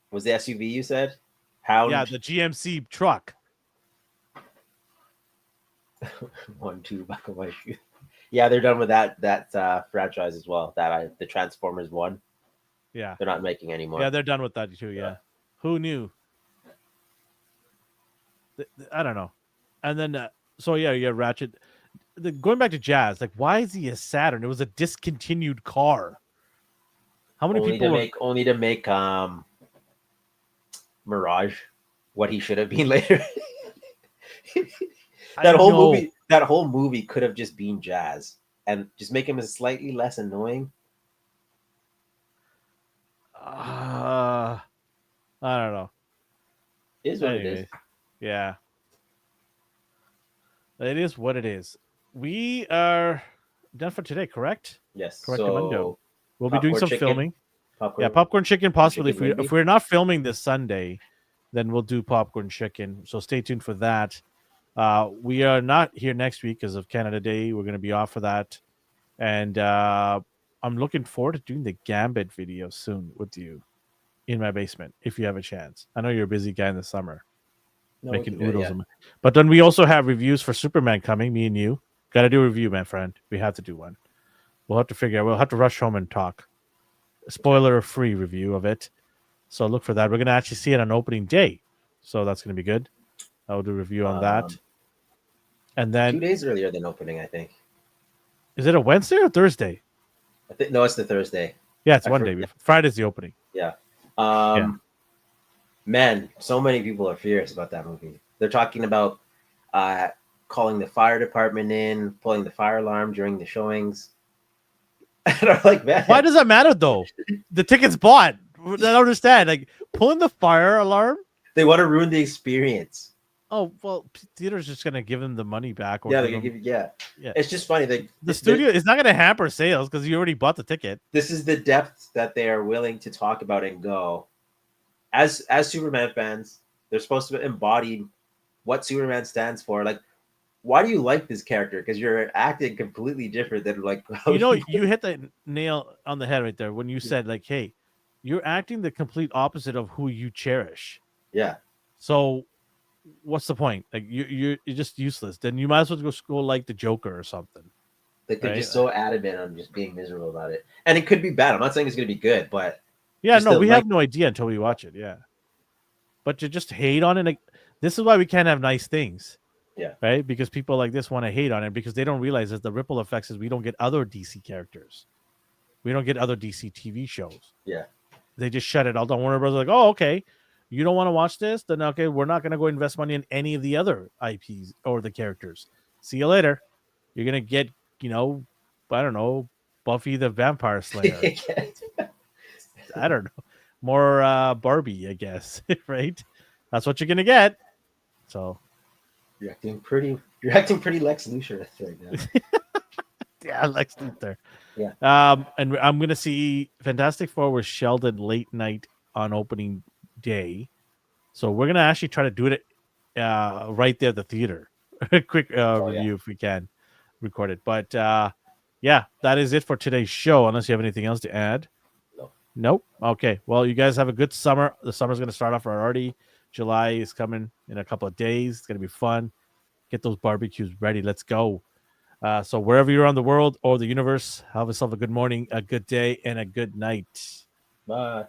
Was the SUV you said? Hound. Yeah, the GMC truck. 1, 2, back of my shoe. Yeah, they're done with that franchise as well. The Transformers one. Yeah, they're not making anymore. Yeah, they're done with that too. Yeah, who knew? I don't know. And then so yeah, Ratchet. Going back to Jazz, like why is he a Saturn? It was a discontinued car. How many Only people to were? make Mirage what he should have been later. I know. That whole movie could have just been Jazz and just make him slightly less annoying. I don't know. It is what it is. Anyway, yeah, it is what it is. We are done for today, correct? Yes. Correct, Mundo. So We'll be doing popcorn some chicken, filming. Yeah, popcorn popcorn chicken possibly. chicken If maybe. we're not filming this Sunday, then we'll do popcorn chicken. So stay tuned for that. We are not here next week because of Canada Day. We're going to be off for that, and I'm looking forward to doing the Gambit video soon with you in my basement if you have a chance. I know you're a busy guy in the summer No, we making can do it, oodles, yeah. but then we also have reviews for Superman coming. Me and you got to do a review, my friend. We have to do one. We'll have to figure out. We'll have to rush home and talk. Spoiler-free review of it. So look for that. We're gonna actually see it on opening day, so that's gonna be good. I'll do a review on that. And 2 then days earlier than opening, I think. is it a Wednesday or Thursday? I think no, it's the Thursday. Yeah, it's I one day. forget. Friday's the opening. Yeah. Yeah. Man, so many people are furious about that movie. They're talking about calling the fire department in, pulling the fire alarm during the showings. And I'm like, man, Why does that matter though? The ticket's bought. I don't understand. Like pulling the fire alarm. they want to ruin the experience. Oh well, theater's just gonna give them the money back. Or Yeah, give they them, give yeah. yeah. It's just funny. The studio is not gonna hamper sales because you already bought the ticket. This is the depth that they are willing to talk about and go. As Superman fans, they're supposed to embody what Superman stands for. Like, why do you like this character? Because you're acting completely different than like how You hit the nail on the head right there when you said like, "Hey, you're acting the complete opposite of who you cherish." Yeah. So, what's the point? Like, you're just useless. Then you might as well go school like the Joker or something. Like they're right? just so adamant on just being miserable about it, and it could be bad. I'm not saying it's going to be good, but Yeah, just no, the, we like, have no idea until we watch it. Yeah, but to just hate on it, like this is why we can't have nice things. Yeah. Right, because people like this want to hate on it because they don't realize that the ripple effects is we don't get other DC characters, we don't get other DC TV shows. Yeah. They just shut it all down. Warner Bros. Like, oh, okay, you don't want to watch this, then okay, we're not going to go invest money in any of the other IPs or the characters. See you later. You're gonna get, I don't know, Buffy the Vampire Slayer. I don't know, more Barbie, I guess. Right? That's what you're gonna get. So You're acting pretty Lex Luthor right now. yeah, Lex Luthor. Yeah. And I'm gonna see Fantastic Four with Sheldon late night on opening day. So we're gonna actually try to do it right there at the theater. Quick review if we can record it. But yeah, that is it for today's show. Unless you have anything else to add. Nope. Okay. Well, you guys have a good summer. The summer's gonna start off already. July is coming in a couple of days. It's gonna be fun. Get those barbecues ready. Let's go. So wherever you're on the world or the universe, have yourself a good morning, a good day, and a good night. Bye.